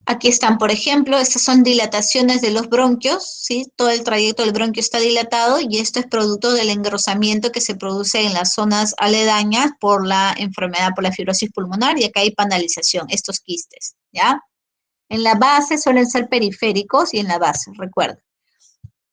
Aquí están, por ejemplo, estas son dilataciones de los bronquios, ¿sí? Todo el trayecto del bronquio está dilatado y esto es producto del engrosamiento que se produce en las zonas aledañas por la enfermedad, por la fibrosis pulmonar, y acá hay panalización, estos quistes, ¿ya? En la base suelen ser periféricos y en la base, recuerda.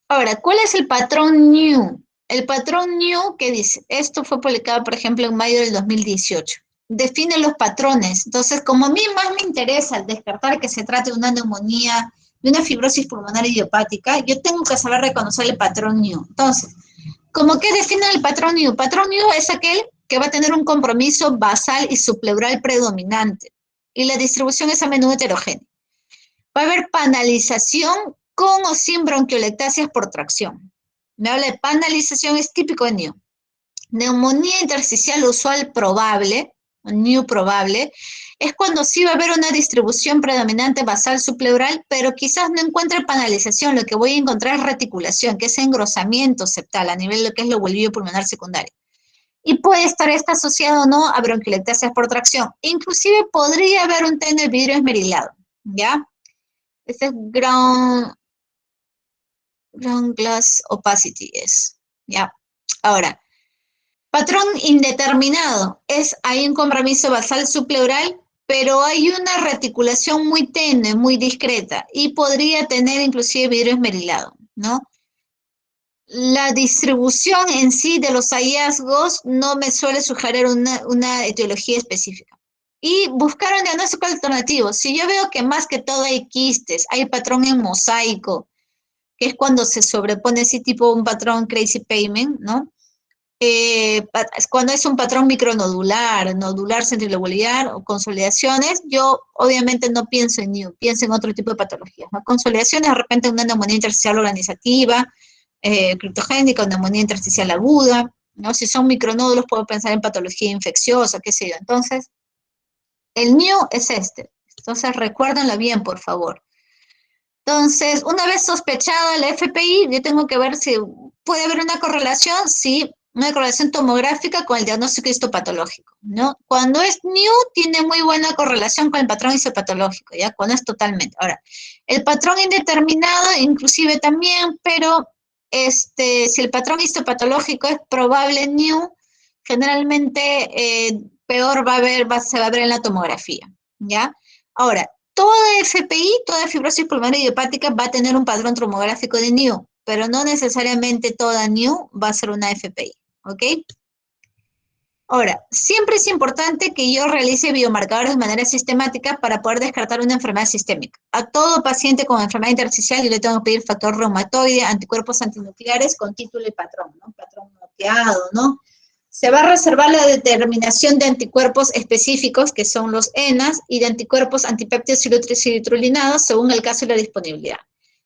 Ahora, ¿cuál es el patrón new? El patrón new, ¿qué dice? Esto fue publicado, por ejemplo, en mayo del 2018. Define los patrones. Entonces, como a mí más me interesa descartar que se trate de una neumonía, de una fibrosis pulmonar idiopática, yo tengo que saber reconocer el patrón new. Entonces, ¿cómo que define el patrón new? Patrón new es aquel que va a tener un compromiso basal y subpleural predominante. Y la distribución es a menudo heterogénea. Va a haber panalización con o sin bronquiolectasias por tracción. Me habla de panalización, es típico de NIU. Neumonía intersticial usual probable, NIU probable, es cuando sí va a haber una distribución predominante basal subpleural, pero quizás no encuentre panalización. Lo que voy a encontrar es reticulación, que es engrosamiento septal a nivel de lo que es lo huelvillo pulmonar secundario. Y puede estar esta asociado o no a bronquiolectasias por tracción. Inclusive podría haber un TN de vidrio esmerilado, ¿ya? Este es ground glass opacity es, ¿ya? Ahora, patrón indeterminado es, hay un compromiso basal subpleural, pero hay una reticulación muy tenue, muy discreta, y podría tener inclusive vidrio esmerilado, ¿no? La distribución en sí de los hallazgos no me suele sugerir una etiología específica. Y buscar un diagnóstico alternativo. Si yo veo que más que todo hay quistes, hay patrón en mosaico, que es cuando se sobrepone así tipo un patrón crazy payment, ¿no? Cuando es un patrón micronodular, nodular centrilobular o consolidaciones, yo obviamente no pienso en NIU, pienso en otro tipo de patologías, ¿no? Consolidaciones, de repente una neumonía intersticial organizativa, criptogénica, una neumonía intersticial aguda, ¿no? Si son micronódulos puedo pensar en patología infecciosa, qué sé yo. Entonces, el NIU es este. Entonces, recuérdenlo bien, por favor. Entonces, una vez sospechada la FPI, yo tengo que ver si puede haber una correlación, sí, una correlación tomográfica con el diagnóstico histopatológico, ¿no? Cuando es new, tiene muy buena correlación con el patrón histopatológico, ¿ya? Cuando es totalmente. Ahora, el patrón indeterminado, inclusive también, pero si el patrón histopatológico es probable new, generalmente peor se va a ver en la tomografía, ¿ya? Ahora, toda FPI, toda fibrosis pulmonar idiopática va a tener un patrón tomográfico de NIU, pero no necesariamente toda NIU va a ser una FPI, ¿ok? Ahora, siempre es importante que yo realice biomarcadores de manera sistemática para poder descartar una enfermedad sistémica. A todo paciente con enfermedad intersticial yo le tengo que pedir factor reumatoide, anticuerpos antinucleares con título y patrón, ¿no? Patrón mapeado, ¿no? Se va a reservar la determinación de anticuerpos específicos, que son los ENAs, y de anticuerpos antipéptidos citrulinados, según el caso y la disponibilidad.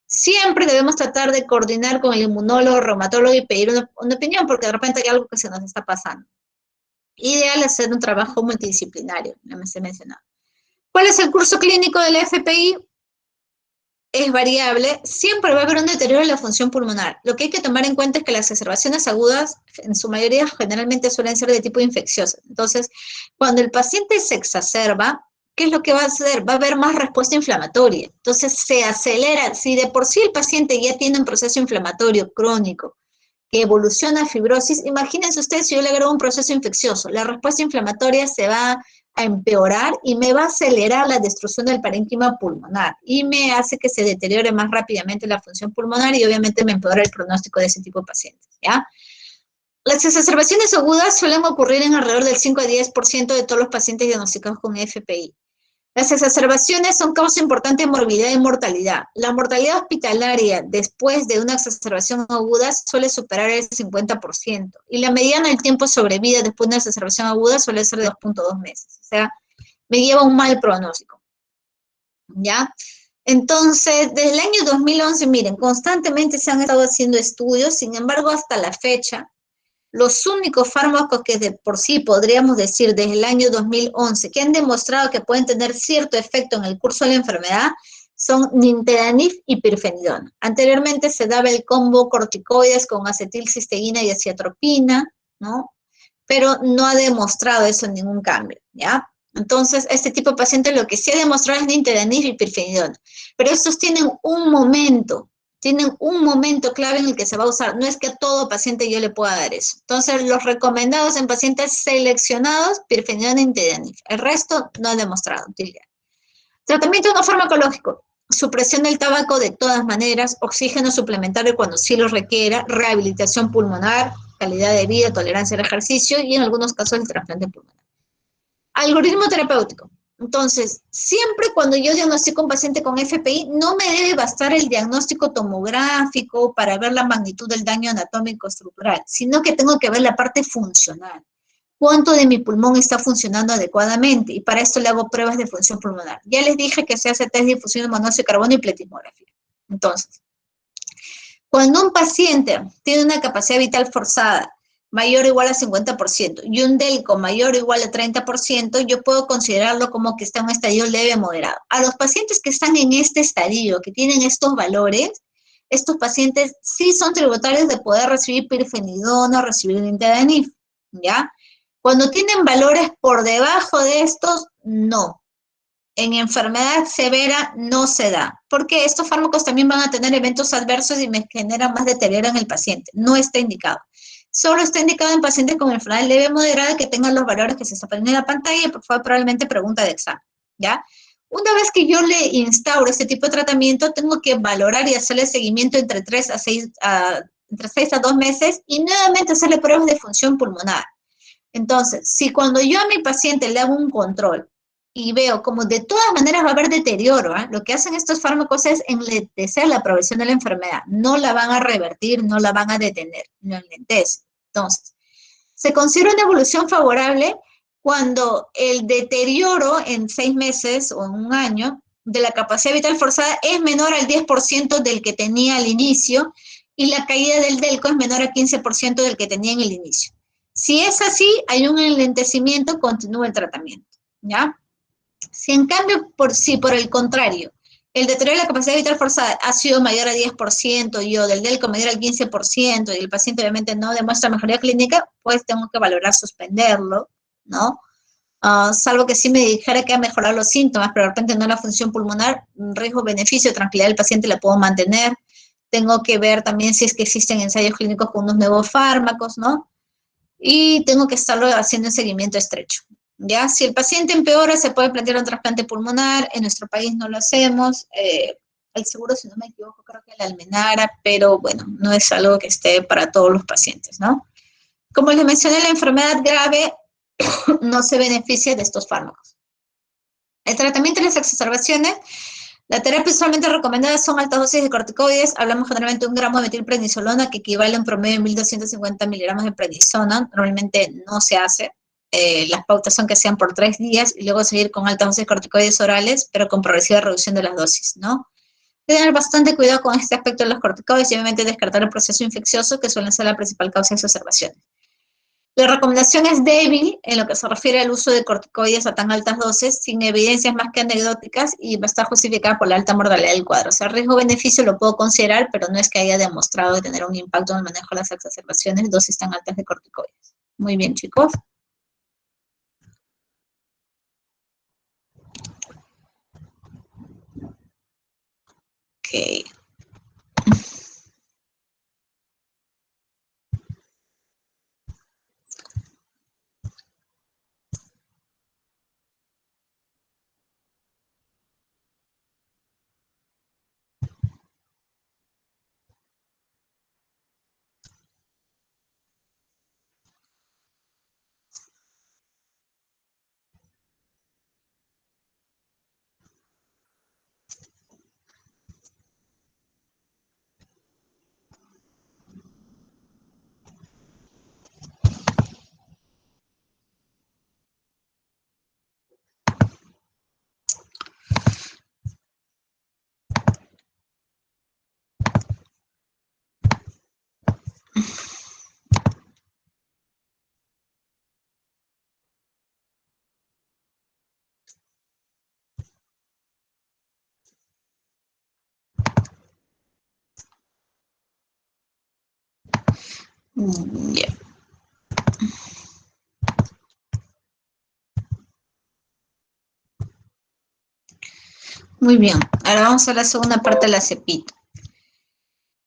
Siempre debemos tratar de coordinar con el inmunólogo, reumatólogo y pedir una opinión, porque de repente hay algo que se nos está pasando. Ideal hacer un trabajo multidisciplinario, ya me he mencionado. ¿Cuál es el curso clínico de la FPI? Es variable, siempre va a haber un deterioro en la función pulmonar. Lo que hay que tomar en cuenta es que las exacerbaciones agudas, en su mayoría, generalmente suelen ser de tipo infeccioso. Entonces, cuando el paciente se exacerba, ¿qué es lo que va a hacer? Va a haber más respuesta inflamatoria. Entonces, se acelera. Si de por sí el paciente ya tiene un proceso inflamatorio crónico que evoluciona a fibrosis, imagínense ustedes si yo le agrego un proceso infeccioso. La respuesta inflamatoria se va a empeorar y me va a acelerar la destrucción del parénquima pulmonar y me hace que se deteriore más rápidamente la función pulmonar y obviamente me empeora el pronóstico de ese tipo de pacientes, ¿ya? Las exacerbaciones agudas suelen ocurrir en alrededor del 5 a 10% de todos los pacientes diagnosticados con FPI. Las exacerbaciones son causa importante de morbilidad y mortalidad. La mortalidad hospitalaria después de una exacerbación aguda suele superar el 50% y la mediana del tiempo de sobrevida después de una exacerbación aguda suele ser de 2.2 meses. O sea, me lleva un mal pronóstico, ¿ya? Entonces, desde el año 2011, miren, constantemente se han estado haciendo estudios, sin embargo, hasta la fecha, los únicos fármacos que de por sí podríamos decir desde el año 2011 que han demostrado que pueden tener cierto efecto en el curso de la enfermedad son nintedanib y pirfenidona. Anteriormente se daba el combo corticoides con acetilcisteína y aciatropina, ¿no? Pero no ha demostrado eso en ningún cambio, ¿ya? Entonces, este tipo de pacientes lo que sí ha demostrado es nintedanib y pirfenidona. Pero estos tienen un momento clave en el que se va a usar. No es que a todo paciente yo le pueda dar eso. Entonces, los recomendados en pacientes seleccionados, pirfenidona e nintedanib. El resto no ha demostrado utilidad. Tratamiento no farmacológico. Supresión del tabaco de todas maneras, oxígeno suplementario cuando sí lo requiera, rehabilitación pulmonar, calidad de vida, tolerancia al ejercicio y en algunos casos el trasplante pulmonar. Algoritmo terapéutico. Entonces, siempre cuando yo diagnostico a un paciente con FPI, no me debe bastar el diagnóstico tomográfico para ver la magnitud del daño anatómico estructural, sino que tengo que ver la parte funcional. ¿Cuánto de mi pulmón está funcionando adecuadamente? Y para esto le hago pruebas de función pulmonar. Ya les dije que se hace test de difusión de monóxido de carbono y pletismografía. Entonces, cuando un paciente tiene una capacidad vital forzada mayor o igual a 50% y un DELCO mayor o igual a 30%, yo puedo considerarlo como que está en un estadio leve moderado. A los pacientes que están en este estadio, que tienen estos valores, estos pacientes sí son tributarios de poder recibir pirfenidona o recibir nintedanib, ¿ya? Cuando tienen valores por debajo de estos, no. En enfermedad severa no se da, porque estos fármacos también van a tener eventos adversos y me generan más deterioro en el paciente. No está indicado. Solo está indicado en pacientes con enfermedad leve moderada que tengan los valores que se están poniendo en la pantalla y por favor probablemente pregunta de examen, ¿ya? Una vez que yo le instauro este tipo de tratamiento, tengo que valorar y hacerle seguimiento entre 6 a 2 meses y nuevamente hacerle pruebas de función pulmonar. Entonces, si cuando yo a mi paciente le hago un control y veo como de todas maneras va a haber deterioro, lo que hacen estos fármacos es enlentecer la progresión de la enfermedad. No la van a revertir, no la van a detener, lo enlentece. Entonces, se considera una evolución favorable cuando el deterioro en 6 meses o en un año de la capacidad vital forzada es menor al 10% del que tenía al inicio y la caída del DELCO es menor al 15% del que tenía en el inicio. Si es así, hay un enlentecimiento, continúa el tratamiento, ¿ya? Si en cambio, si por el contrario, el deterioro de la capacidad vital forzada ha sido mayor a 10% y o del DELCO mayor al 15% y el paciente obviamente no demuestra mejoría clínica, pues tengo que valorar suspenderlo, ¿no? Salvo que sí me dijera que ha mejorado los síntomas, pero de repente no la función pulmonar, riesgo-beneficio, tranquilidad del paciente la puedo mantener. Tengo que ver también si es que existen ensayos clínicos con unos nuevos fármacos, ¿no? Y tengo que estarlo haciendo en seguimiento estrecho. ¿Ya? Si el paciente empeora, se puede plantear un trasplante pulmonar. En nuestro país no lo hacemos. El seguro, si no me equivoco, creo que la Almenara, pero bueno, no es algo que esté para todos los pacientes, ¿no? Como les mencioné, la enfermedad grave no se beneficia de estos fármacos. El tratamiento de las exacerbaciones, la terapia usualmente recomendada son altas dosis de corticoides. Hablamos generalmente de 1 gramo de metilprednisolona, que equivale a un promedio de 1.250 miligramos de prednisona. Normalmente no se hace. Las pautas son que sean por 3 días y luego seguir con altas dosis de corticoides orales, pero con progresiva reducción de las dosis, ¿no? Tener bastante cuidado con este aspecto de los corticoides y obviamente descartar el proceso infeccioso, que suele ser la principal causa de exacerbaciones. La recomendación es débil en lo que se refiere al uso de corticoides a tan altas dosis, sin evidencias más que anecdóticas y va a estar justificada por la alta mortalidad del cuadro. O sea, riesgo-beneficio lo puedo considerar, pero no es que haya demostrado de tener un impacto en el manejo de las exacerbaciones, dosis tan altas de corticoides. Muy bien, chicos. Ok. Ya. Muy bien, ahora vamos a la segunda parte de la CEPIT.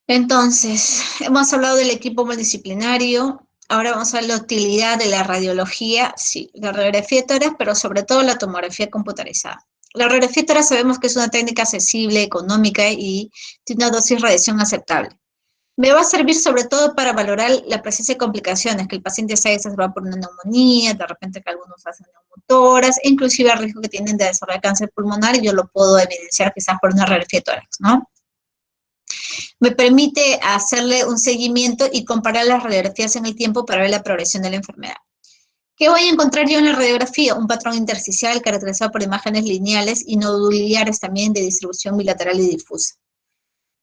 Entonces, hemos hablado del equipo multidisciplinario, ahora vamos a ver la utilidad de la radiología, sí, la radiografía de tórax, pero sobre todo la tomografía computarizada. La radiografía de tórax sabemos que es una técnica accesible, económica y tiene una dosis de radiación aceptable. Me va a servir sobre todo para valorar la presencia de complicaciones, que el paciente sea exacerbado por una neumonía, de repente que algunos hacen neumotoras, e inclusive el riesgo que tienen de desarrollar cáncer pulmonar, y yo lo puedo evidenciar quizás por una radiografía de tórax, ¿no? Me permite hacerle un seguimiento y comparar las radiografías en el tiempo para ver la progresión de la enfermedad. ¿Qué voy a encontrar yo en la radiografía? Un patrón intersticial caracterizado por imágenes lineales y nodulares también de distribución bilateral y difusa.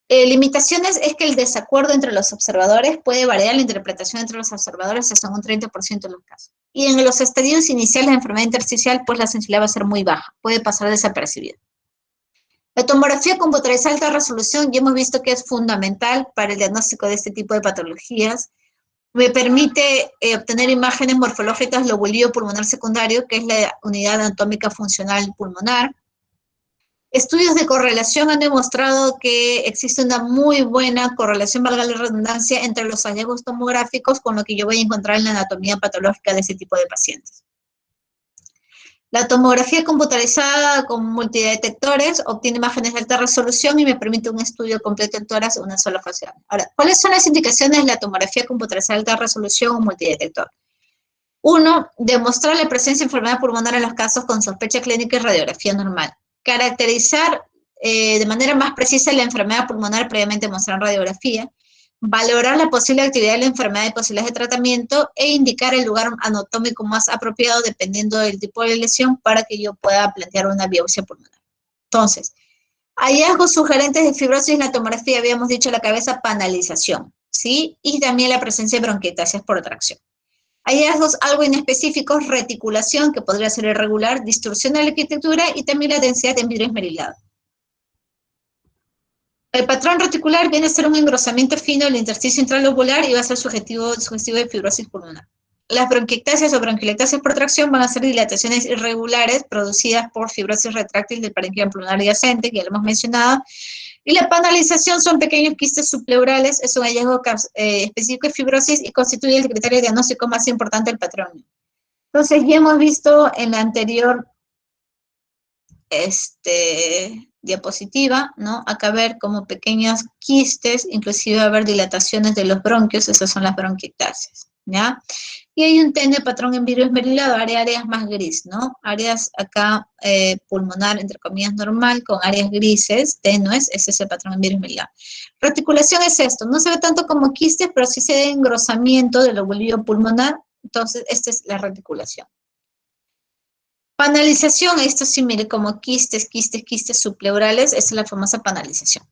Limitaciones es que el desacuerdo entre los observadores puede variar la interpretación entre los observadores hasta un 30% de los casos. Y en los estadios iniciales de enfermedad intersticial, pues la sensibilidad va a ser muy baja, puede pasar desapercibida. La tomografía computarizada de alta resolución ya hemos visto que es fundamental para el diagnóstico de este tipo de patologías. Me permite obtener imágenes morfológicas lobulillo pulmonar secundario, que es la unidad anatómica funcional pulmonar. Estudios de correlación han demostrado que existe una muy buena correlación, valga la redundancia, entre los hallazgos tomográficos con lo que yo voy a encontrar en la anatomía patológica de ese tipo de pacientes. La tomografía computarizada con multidetectores obtiene imágenes de alta resolución y me permite un estudio completo en tórax en una sola fase. Ahora, ¿cuáles son las indicaciones de la tomografía computarizada de alta resolución o multidetector? Uno, demostrar la presencia de enfermedad pulmonar en los casos con sospecha clínica y radiografía normal. Caracterizar de manera más precisa la enfermedad pulmonar previamente mostrada en radiografía. Valorar la posible actividad de la enfermedad y posibilidades de tratamiento e indicar el lugar anatómico más apropiado dependiendo del tipo de lesión para que yo pueda plantear una biopsia pulmonar. Entonces, hallazgos sugerentes de fibrosis en la tomografía, habíamos dicho la cabeza, panalización, ¿sí? Y también la presencia de bronquiectasias por tracción. Hallazgos algo inespecíficos, reticulación, que podría ser irregular, distorsión de la arquitectura y también la densidad en vidrio esmerilado. El patrón reticular viene a ser un engrosamiento fino del intersticio intralobular y va a ser sugestivo de fibrosis pulmonar. Las bronquiectasias o bronquiectasias por tracción van a ser dilataciones irregulares producidas por fibrosis retráctil del parénquima pulmonar adyacente, que ya lo hemos mencionado. Y la panalización son pequeños quistes subpleurales, es un hallazgo específico de fibrosis y constituye el criterio diagnóstico más importante del patrón. Entonces, ya hemos visto en la anterior diapositiva, ¿no? Acá ver como pequeños quistes, inclusive va a haber dilataciones de los bronquios, esas son las bronquiectasias, ¿ya? Y hay un TN patrón en vidrio esmerilado, áreas más gris, ¿no? Áreas acá pulmonar, entre comillas, normal, con áreas grises, tenues, ese es el patrón en vidrio esmerilado. Reticulación es esto, no se ve tanto como quistes, pero sí se ve engrosamiento del lobulillo pulmonar, entonces esta es la reticulación. Panalización, esto sí, mire, como quistes subpleurales, esta es la famosa panalización.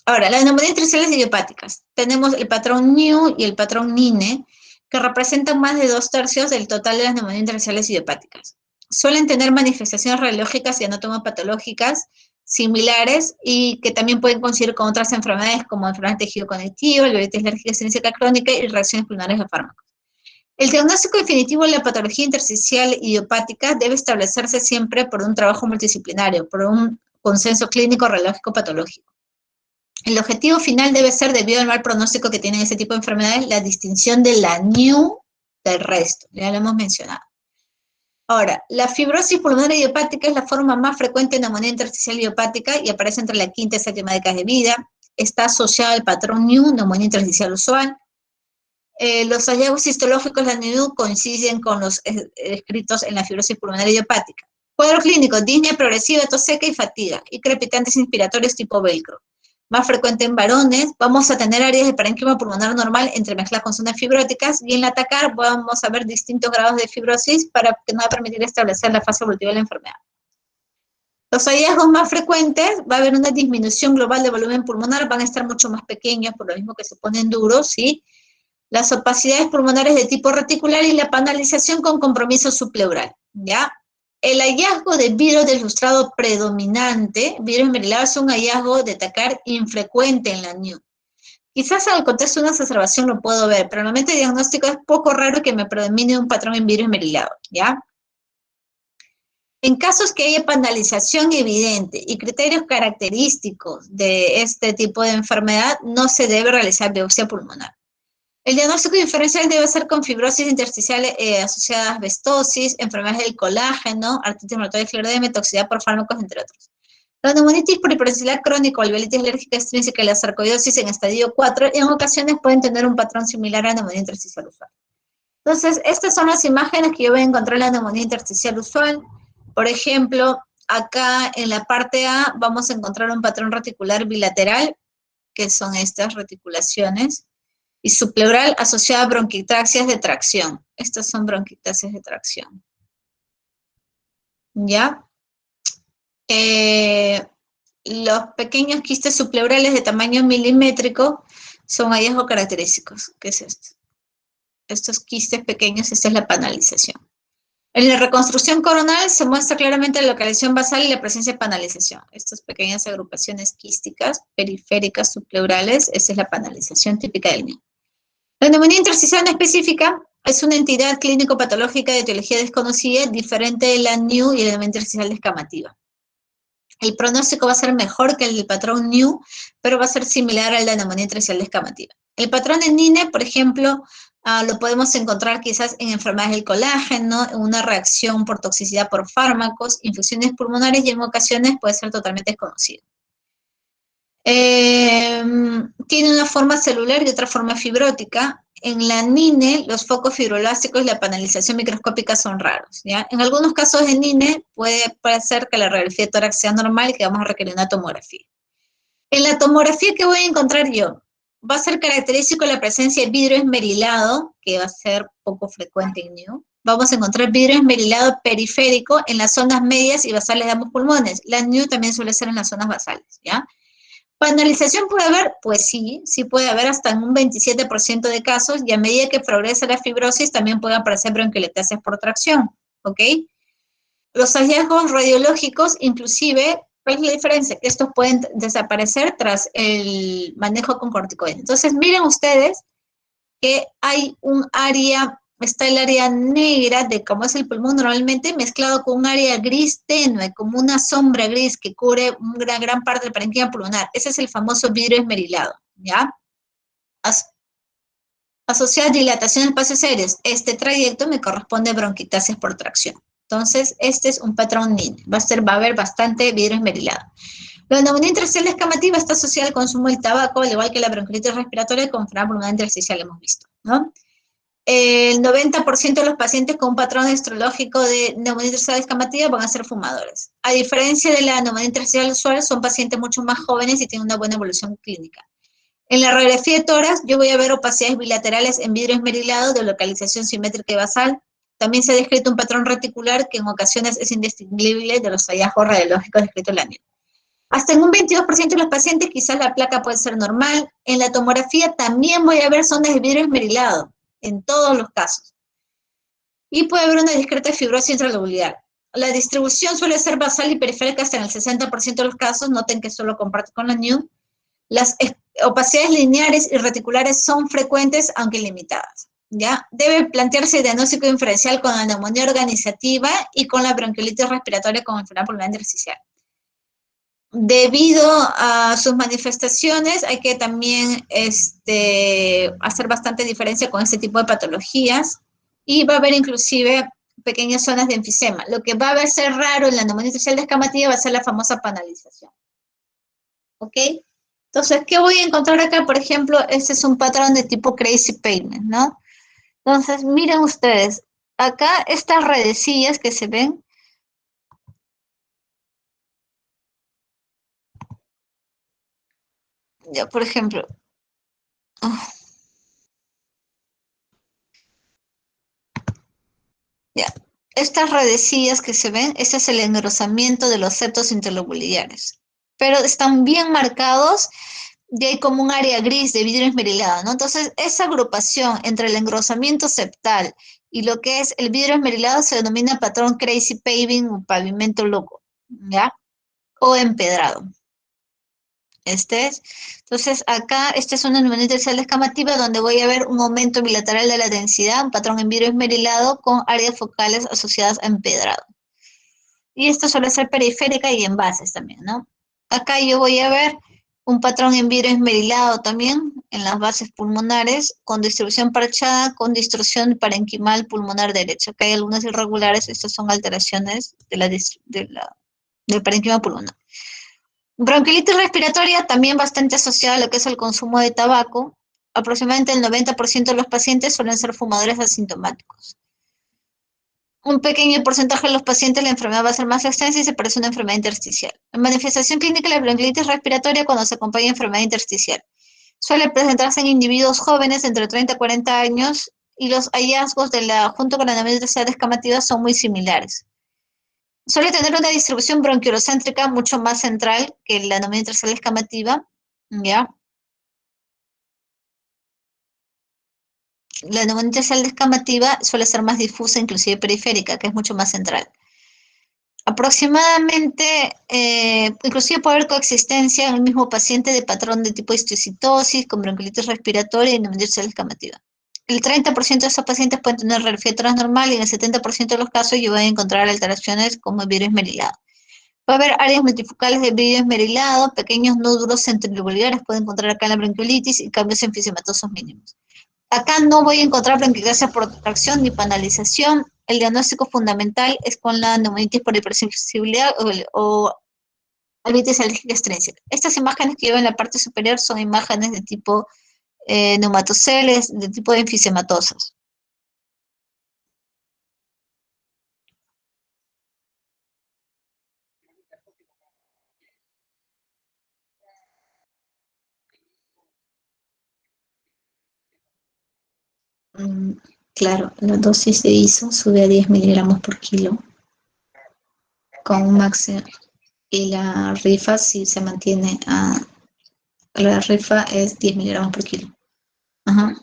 Ahora, las neumonías intersticiales idiopáticas. Tenemos el patrón NIU y el patrón NINE, que representan más de 2/3 del total de las neumonías intersticiales idiopáticas. Suelen tener manifestaciones radiológicas y anatomopatológicas similares y que también pueden coincidir con otras enfermedades como enfermedad de tejido conectivo, uveitis alérgica sistémica crónica y reacciones pulmonares a fármacos. El diagnóstico definitivo de la patología intersticial idiopática debe establecerse siempre por un trabajo multidisciplinario, por un consenso clínico radiológico patológico. El objetivo final debe ser, debido al mal pronóstico que tienen ese tipo de enfermedades, la distinción de la NIU del resto, ya lo hemos mencionado. Ahora, la fibrosis pulmonar idiopática es la forma más frecuente de neumonía intersticial idiopática y aparece entre la quinta y séptima década de vida. Está asociada al patrón NIU, neumonía intersticial usual. Los hallazgos histológicos de la NIU coinciden con los escritos en la fibrosis pulmonar idiopática. Cuadro clínico, disnea progresiva, tos seca y fatiga, y crepitantes inspiratorios tipo velcro. Más frecuente en varones, vamos a tener áreas de parénquima pulmonar normal entremezcladas con zonas fibróticas, y en la TACAR vamos a ver distintos grados de fibrosis para que nos va a permitir establecer la fase evolutiva de la enfermedad. Los hallazgos más frecuentes, va a haber una disminución global de volumen pulmonar, van a estar mucho más pequeños, por lo mismo que se ponen duros, ¿sí? Las opacidades pulmonares de tipo reticular y la panalización con compromiso subpleural, ¿ya? El hallazgo de vidrio deslustrado predominante, vidrio esmerilado, es un hallazgo de TACAR infrecuente en la NIU. Quizás en el contexto de una exacerbación lo puedo ver, pero en el momento de diagnóstico es poco raro que me predomine un patrón en vidrio esmerilado, ¿ya? En casos que haya panalización evidente y criterios característicos de este tipo de enfermedad, no se debe realizar biopsia pulmonar. El diagnóstico diferencial debe ser con fibrosis intersticial asociada a asbestosis, enfermedades del colágeno, artritis reumatoide, esclerodermia, toxicidad por fármacos, entre otros. La neumonitis polipocelular crónica o alveolitis alérgica extrínseca y la sarcoidosis en estadio 4 en ocasiones pueden tener un patrón similar a la neumonía intersticial usual. Entonces, estas son las imágenes que yo voy a encontrar en la neumonía intersticial usual. Por ejemplo, acá en la parte A vamos a encontrar un patrón reticular bilateral, que son estas reticulaciones, y subpleural asociada a bronquitaxias de tracción. Estas son bronquitaxias de tracción. ¿Ya? Los pequeños quistes subpleurales de tamaño milimétrico son hallazgos característicos. ¿Qué es esto? Estos quistes pequeños, esta es la panalización. En la reconstrucción coronal se muestra claramente la localización basal y la presencia de panalización. Estas pequeñas agrupaciones quísticas, periféricas, subpleurales, esa es la panalización típica del niño. La neumonía intersticial no específica es una entidad clínico-patológica de etiología desconocida, diferente de la NIU y la neumonía intersticial descamativa. El pronóstico va a ser mejor que el del patrón NIU, pero va a ser similar al de la neumonía intersticial descamativa. El patrón en NINE, por ejemplo, lo podemos encontrar quizás en enfermedades del colágeno, en una reacción por toxicidad por fármacos, infecciones pulmonares y en ocasiones puede ser totalmente desconocido. Tiene una forma celular y otra forma fibrótica. En la NINE, los focos fibroblásticos y la panalización microscópica son raros, ¿ya? En algunos casos de NINE puede ser que la radiografía de tórax sea normal y que vamos a requerir una tomografía. En la tomografía que voy a encontrar yo, va a ser característico la presencia de vidrio esmerilado, que va a ser poco frecuente en NIU. Vamos a encontrar vidrio esmerilado periférico en las zonas medias y basales de ambos pulmones. La NIU también suele ser en las zonas basales, ¿ya? ¿Panalización puede haber? Pues sí, sí puede haber hasta en un 27% de casos, y a medida que progresa la fibrosis también pueden aparecer bronquiolitasias por tracción, ¿ok? Los hallazgos radiológicos, inclusive, ¿cuál es la diferencia? Que estos pueden desaparecer tras el manejo con corticoides. Entonces, miren ustedes que hay un área, está el área negra de cómo es el pulmón normalmente, mezclado con un área gris tenue, como una sombra gris que cubre una gran parte del parénquima pulmonar. Ese es el famoso vidrio esmerilado, ¿ya? Asociada a dilatación de espacios aéreos, este trayecto me corresponde a bronquitasias por tracción. Entonces, este es un patrón NIN. Va a haber bastante vidrio esmerilado. La neumonía intersticial descamativa está asociada al consumo del tabaco, al igual que la bronquitis respiratoria con enfermedad pulmonar intersticial hemos visto, ¿no? El 90% de los pacientes con un patrón estrológico de neumonía intersticial descamativa van a ser fumadores. A diferencia de la neumonía intersticial usual, son pacientes mucho más jóvenes y tienen una buena evolución clínica. En la radiografía de tórax, yo voy a ver opacidades bilaterales en vidrio esmerilado de localización simétrica y basal. También se ha descrito un patrón reticular que en ocasiones es indistinguible de los hallazgos radiológicos descritos en la NIU. Hasta en un 22% de los pacientes quizás la placa puede ser normal. En la tomografía también voy a ver zonas de vidrio esmerilado, en todos los casos. Y puede haber una discreta fibrosis intralobular. La distribución suele ser basal y periférica hasta en el 60% de los casos. Noten que solo comparto con la NIU. Las opacidades lineares y reticulares son frecuentes, aunque limitadas, ¿ya? Debe plantearse el diagnóstico diferencial con la neumonía organizativa y con la bronquiolitis respiratoria con enfermedad pulmonar intersticial. Debido a sus manifestaciones, hay que también hacer bastante diferencia con este tipo de patologías, y va a haber inclusive pequeñas zonas de enfisema. Lo que va a ser raro en la neumonía intersticial descamativa va a ser la famosa panalización. ¿Ok? Entonces, ¿qué voy a encontrar acá? Por ejemplo, este es un patrón de tipo crazy pavement, ¿no? Entonces, miren ustedes, acá estas redecillas que se ven, ya, por ejemplo, ya, estas redecillas que se ven, este es el engrosamiento de los septos interlobulares, pero están bien marcados y hay como un área gris de vidrio esmerilado, ¿no? Entonces, esa agrupación entre el engrosamiento septal y lo que es el vidrio esmerilado se denomina patrón crazy paving o pavimento loco, ¿ya? O empedrado. Entonces, acá, esta es una neumonía intersticial descamativa donde voy a ver un aumento bilateral de la densidad, un patrón en vidrio esmerilado con áreas focales asociadas a empedrado. Y esto suele ser periférica y en bases también, ¿no? Acá yo voy a ver un patrón en vidrio esmerilado también en las bases pulmonares con distribución parchada con distorsión parenquimal pulmonar derecha. Acá hay algunas irregulares, estas son alteraciones del parenquima pulmonar. Bronquiolitis respiratoria también bastante asociada a lo que es el consumo de tabaco. Aproximadamente el 90% de los pacientes suelen ser fumadores asintomáticos. Un pequeño porcentaje de los pacientes la enfermedad va a ser más extensa y se parece a una enfermedad intersticial. En manifestación clínica de la bronquiolitis respiratoria cuando se acompaña de enfermedad intersticial. Suele presentarse en individuos jóvenes entre 30 y 40 años y los hallazgos junto con la neumonía intersticial descamativa son muy similares. Suele tener una distribución bronquiolocéntrica mucho más central que la neumonía intersticial descamativa, ¿ya? La neumonía intersticial descamativa suele ser más difusa, inclusive periférica, que es mucho más central. Aproximadamente, inclusive puede haber coexistencia en el mismo paciente de patrón de tipo histocitosis con bronquiolitis respiratoria y neumonía intersticial descamativa. El 30% de esos pacientes pueden tener radiografía transnormal y en el 70% de los casos yo voy a encontrar alteraciones como el vidrio esmerilado. Va a haber áreas multifocales de vidrio esmerilado, pequeños nódulos centrilobulares pueden encontrar acá en la bronquiolitis y cambios enfisematosos mínimos. Acá no voy a encontrar bronquiectasia por tracción ni panalización. El diagnóstico fundamental es con la neumonitis por hipersensibilidad o albitis alérgica extrínseca. Estas imágenes que yo veo en la parte superior son imágenes de tipo neumatoceles, de tipo de enfisematosas. Claro, la dosis de ISO sube a 10 miligramos por kilo con un máximo y la rifa sí se mantiene la rifa es 10 miligramos por kilo. Ajá.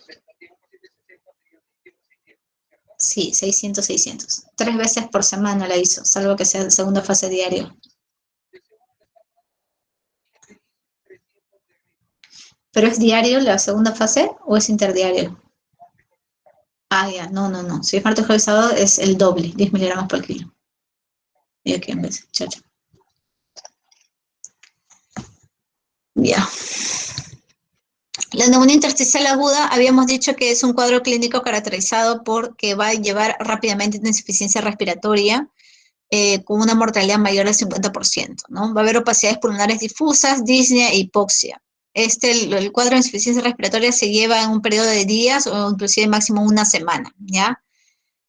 Sí, 600. 3 veces por semana la hizo, salvo que sea segunda fase diario. ¿Pero es diario la segunda fase o es interdiario? Ah, ya, no. Si es martes, jueves, sábado es el doble, 10 miligramos por kilo. Y aquí en vez, chacha. Ya. La neumonía intersticial aguda, habíamos dicho que es un cuadro clínico caracterizado por que va a llevar rápidamente una insuficiencia respiratoria con una mortalidad mayor al 50%, ¿no? Va a haber opacidades pulmonares difusas, disnea e hipoxia. El cuadro de insuficiencia respiratoria se lleva en un periodo de días o inclusive máximo una semana, ¿ya?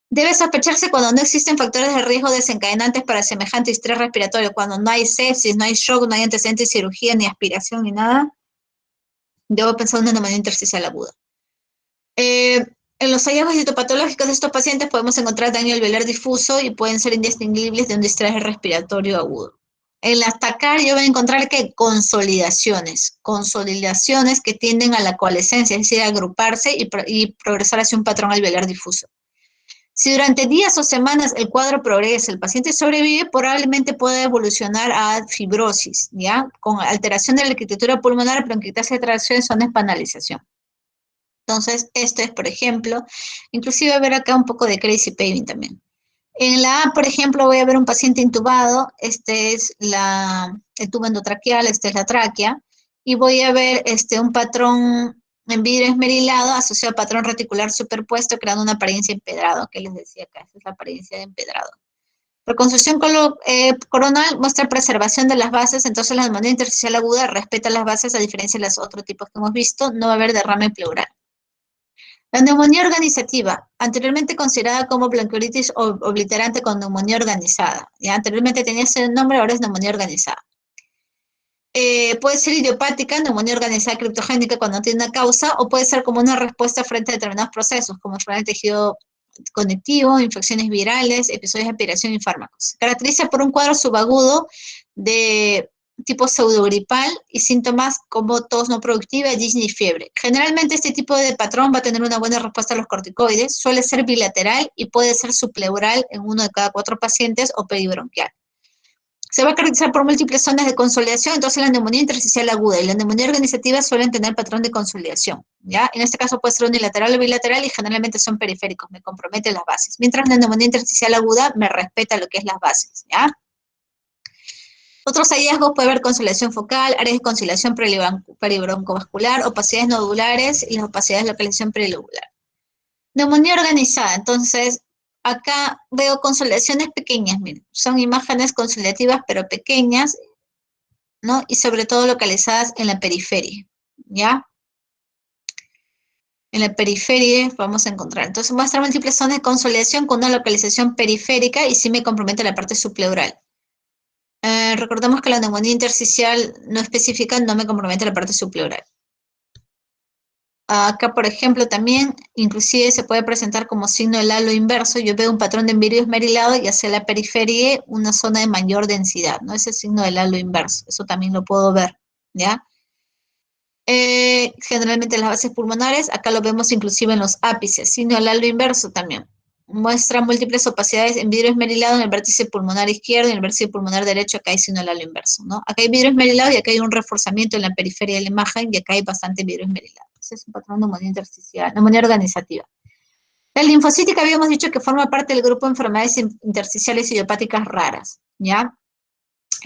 Debe sospecharse cuando no existen factores de riesgo desencadenantes para semejante estrés respiratorio, cuando no hay sepsis, no hay shock, no hay antecedentes de cirugía, ni aspiración, ni nada. Debo pensar en una neumonía intersticial aguda. En los hallazgos histopatológicos de estos pacientes podemos encontrar daño alveolar difuso y pueden ser indistinguibles de un distrés respiratorio agudo. En las TACAR yo voy a encontrar que consolidaciones que tienden a la coalescencia, es decir, a agruparse y progresar hacia un patrón alveolar difuso. Si durante días o semanas el cuadro progresa, el paciente sobrevive, probablemente pueda evolucionar a fibrosis, ¿ya? Con alteración de la arquitectura pulmonar, bronquiectasia de tracción, zona de panalización. Entonces, esto es, por ejemplo, inclusive ver acá un poco de crazy paving también. En la A, por ejemplo, voy a ver un paciente intubado, este es el tubo endotraqueal, esta es la tráquea, y voy a ver un patrón en vidrio esmerilado asociado a patrón reticular superpuesto, creando una apariencia de empedrado, que les decía acá, esta es la apariencia de empedrado. Reconstrucción coronal muestra preservación de las bases, entonces la neumonía intersticial aguda respeta las bases a diferencia de los otros tipos que hemos visto, no va a haber derrame pleural. La neumonía organizativa, anteriormente considerada como bronquiolitis obliterante con neumonía organizada. Ya anteriormente tenía ese nombre, ahora es neumonía organizada. Puede ser idiopática, neumonía organizada criptogénica cuando no tiene una causa, o puede ser como una respuesta frente a determinados procesos, como enfermedad del tejido conectivo, infecciones virales, episodios de aspiración y fármacos. Se caracteriza por un cuadro subagudo de tipo pseudogripal y síntomas como tos no productiva, disnea y fiebre. Generalmente este tipo de patrón va a tener una buena respuesta a los corticoides, suele ser bilateral y puede ser subpleural en uno de cada 4 pacientes o peribronquial. Se va a caracterizar por múltiples zonas de consolidación, entonces la neumonía intersticial aguda y la neumonía organizativa suelen tener patrón de consolidación, ¿ya? En este caso puede ser unilateral o bilateral y generalmente son periféricos, me compromete las bases. Mientras la neumonía intersticial aguda me respeta lo que es las bases, ¿ya? Otros hallazgos puede haber consolidación focal, áreas de consolidación peribroncovascular, opacidades nodulares y las opacidades de localización perilobular. Neumonía organizada, entonces acá veo consolidaciones pequeñas, miren, son imágenes consolidativas pero pequeñas, ¿no? Y sobre todo localizadas en la periferia, ¿ya? En la periferia vamos a encontrar. Entonces muestra múltiples zonas de consolidación con una localización periférica y sí me compromete la parte subpleural. Recordemos que la neumonía intersticial no específica no me compromete la parte subpleural. Acá, por ejemplo, también, inclusive se puede presentar como signo del halo inverso. Yo veo un patrón de envirio esmerilado y hacia la periferia una zona de mayor densidad, ¿no? Ese es el signo del halo inverso. Eso también lo puedo ver, ¿ya? Generalmente las bases pulmonares, acá lo vemos inclusive en los ápices, signo del halo inverso también. Muestra múltiples opacidades en vidrio esmerilado en el vértice pulmonar izquierdo y en el vértice pulmonar derecho, acá hay signo del halo inverso, ¿no? Acá hay vidrio esmerilado y acá hay un reforzamiento en la periferia de la imagen y acá hay bastante vidrio esmerilado. Ese es un patrón de neumonía intersticial, neumonía organizativa. La linfocítica habíamos dicho que forma parte del grupo de enfermedades intersticiales idiopáticas raras, ¿ya?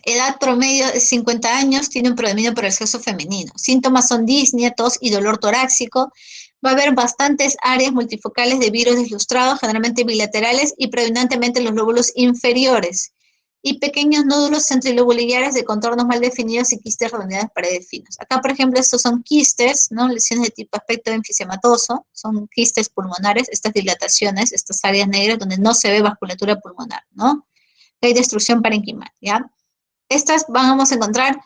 Edad promedio de 50 años, tiene un predominio por el sexo femenino. Síntomas son disnea, tos y dolor torácico. Va a haber bastantes áreas multifocales de virus deslustrados, generalmente bilaterales y predominantemente en los lóbulos inferiores. Y pequeños nódulos centrilobulares de contornos mal definidos y quistes redondeadas paredes finas. Acá, por ejemplo, estos son quistes, ¿no? Lesiones de tipo aspecto enfisematoso, son quistes pulmonares, estas dilataciones, estas áreas negras donde no se ve vasculatura pulmonar, ¿no? Hay destrucción parenquimal, ¿ya? Estas vamos a encontrar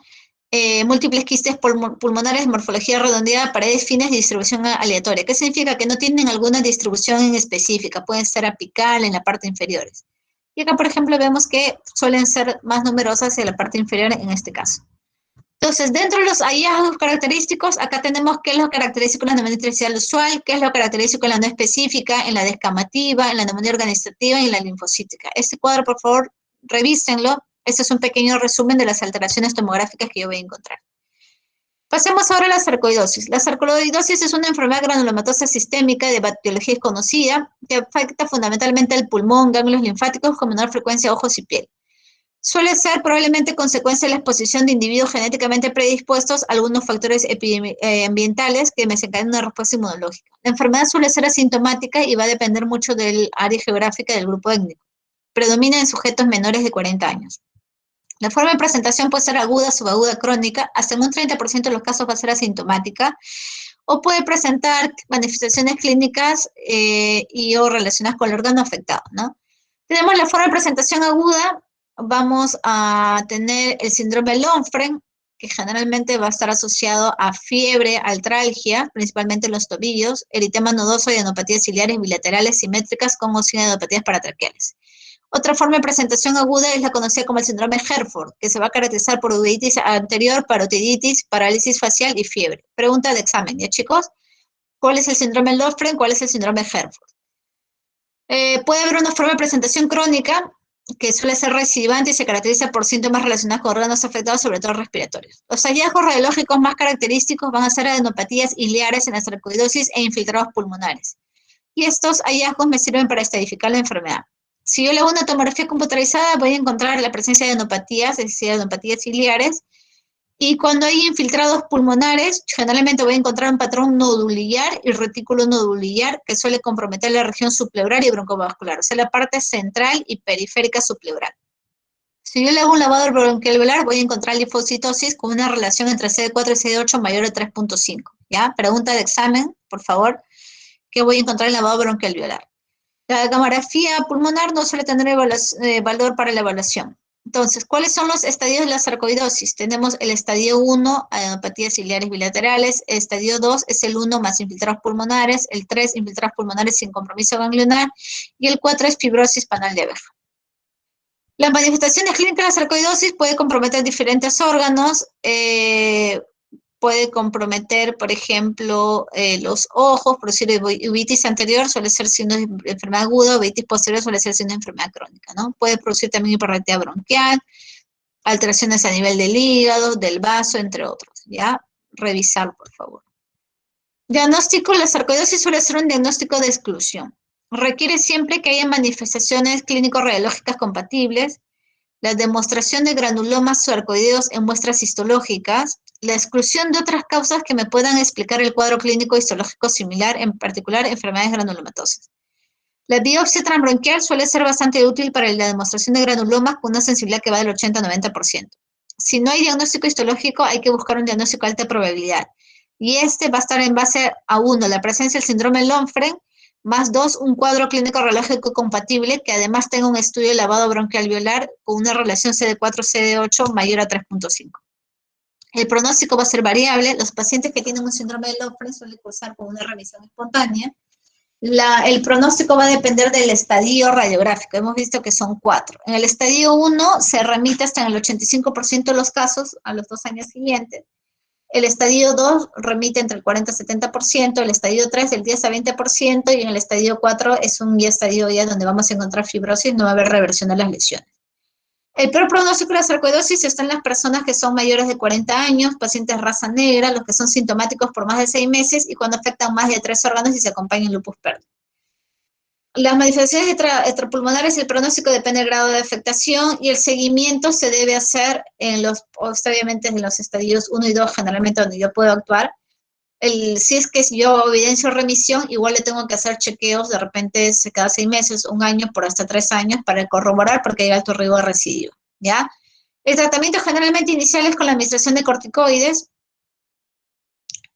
múltiples quistes pulmonares de morfología redondeada, paredes finas y distribución aleatoria. ¿Qué significa? Que no tienen alguna distribución en específica, pueden ser apical en la parte inferiores. Y acá, por ejemplo, vemos que suelen ser más numerosas en la parte inferior en este caso. Entonces, dentro de los hallazgos característicos, acá tenemos qué es lo característico en la neumonía intersticial usual, qué es lo característico en la no específica, en la descamativa, en la neumonía organizativa y en la linfocítica. Este cuadro, por favor, revísenlo. Este es un pequeño resumen de las alteraciones tomográficas que yo voy a encontrar. Pasemos ahora a la sarcoidosis. La sarcoidosis es una enfermedad granulomatosa sistémica de etiología desconocida que afecta fundamentalmente al pulmón, ganglios linfáticos con menor frecuencia, ojos y piel. Suele ser probablemente consecuencia de la exposición de individuos genéticamente predispuestos a algunos factores ambientales que desencadenan una respuesta inmunológica. La enfermedad suele ser asintomática y va a depender mucho del área geográfica del grupo étnico. Predomina en sujetos menores de 40 años. La forma de presentación puede ser aguda, subaguda, crónica, hasta en un 30% de los casos va a ser asintomática, o puede presentar manifestaciones clínicas y o relacionadas con el órgano afectado, ¿no? Tenemos la forma de presentación aguda, vamos a tener el síndrome de Longfren, que generalmente va a estar asociado a fiebre, artralgia, principalmente en los tobillos, eritema nodoso y adenopatías ciliares bilaterales simétricas con adenopatías paratraqueales. Otra forma de presentación aguda es la conocida como el síndrome de Herford, que se va a caracterizar por uveitis anterior, parotiditis, parálisis facial y fiebre. Pregunta de examen, ¿ya chicos? ¿Cuál es el síndrome de Lofgren? ¿Cuál es el síndrome de Herford? Puede haber una forma de presentación crónica que suele ser recidivante y se caracteriza por síntomas relacionados con órganos afectados, sobre todo respiratorios. Los hallazgos radiológicos más característicos van a ser adenopatías ileares en la sarcoidosis e infiltrados pulmonares. Y estos hallazgos me sirven para estadificar la enfermedad. Si yo le hago una tomografía computarizada, voy a encontrar la presencia de adenopatías, es decir, adenopatías ciliares, y cuando hay infiltrados pulmonares, generalmente voy a encontrar un patrón nodular y retículo nodular que suele comprometer la región subpleural y broncovascular, o sea, la parte central y periférica subpleural. Si yo le hago un lavado bronquialveolar, voy a encontrar linfocitosis con una relación entre CD4 y CD8 mayor de 3.5, ¿ya? Pregunta de examen, por favor, ¿qué voy a encontrar en el lavado bronquialveolar? La gamografía pulmonar no suele tener valor para la evaluación. Entonces, ¿cuáles son los estadios de la sarcoidosis? Tenemos el estadio 1, adenopatías ciliares bilaterales, el estadio 2 es el 1 más infiltrados pulmonares, el 3 infiltrados pulmonares sin compromiso ganglionar y el 4 es fibrosis panal de abeja. Las manifestaciones clínicas de la sarcoidosis puede comprometer diferentes órganos, puede comprometer, por ejemplo, los ojos, producir uveitis anterior suele ser signo de enfermedad aguda, uveitis posterior suele ser signo de enfermedad crónica, ¿no? Puede producir también hiperreactividad bronquial, alteraciones a nivel del hígado, del vaso, entre otros, ¿ya? Revisar, por favor. Diagnóstico, la sarcoidosis suele ser un diagnóstico de exclusión. Requiere siempre que haya manifestaciones clínico-radiológicas compatibles, la demostración de granulomas sarcoideos en muestras histológicas, la exclusión de otras causas que me puedan explicar el cuadro clínico histológico similar, en particular enfermedades granulomatosas. La biopsia transbronquial suele ser bastante útil para la demostración de granulomas con una sensibilidad que va del 80-90%. Si no hay diagnóstico histológico, hay que buscar un diagnóstico de alta probabilidad. Y este va a estar en base a, uno, la presencia del síndrome Longfren, más dos, un cuadro clínico radiológico compatible que además tenga un estudio de lavado bronquial alveolar con una relación CD4-CD8 mayor a 3.5. El pronóstico va a ser variable. Los pacientes que tienen un síndrome de Longfren suelen cursar con una remisión espontánea. El pronóstico va a depender del estadio radiográfico. Hemos visto que son 4. En el estadio 1 se remite hasta en el 85% de los casos a los 2 años siguientes. El estadio 2 remite entre el 40 y 70%, el estadio 3 del 10 a 20%, y en el estadio 4 es un estadio ya donde vamos a encontrar fibrosis, no va a haber reversión de las lesiones. El peor pronóstico de la sarcoidosis está en las personas que son mayores de 40 años, pacientes de raza negra, los que son sintomáticos por más de 6 meses y cuando afectan más de 3 órganos y se acompañan lupus pérdido. Las manifestaciones extrapulmonares, el pronóstico depende del grado de afectación y el seguimiento se debe hacer obviamente en los estadios 1 y 2, generalmente donde yo puedo actuar. Si es que yo evidencio remisión, igual le tengo que hacer chequeos, de repente cada 6 meses, un año, por hasta 3 años, para corroborar porque hay alto riesgo de recidivo, ¿ya? El tratamiento generalmente inicial es con la administración de corticoides.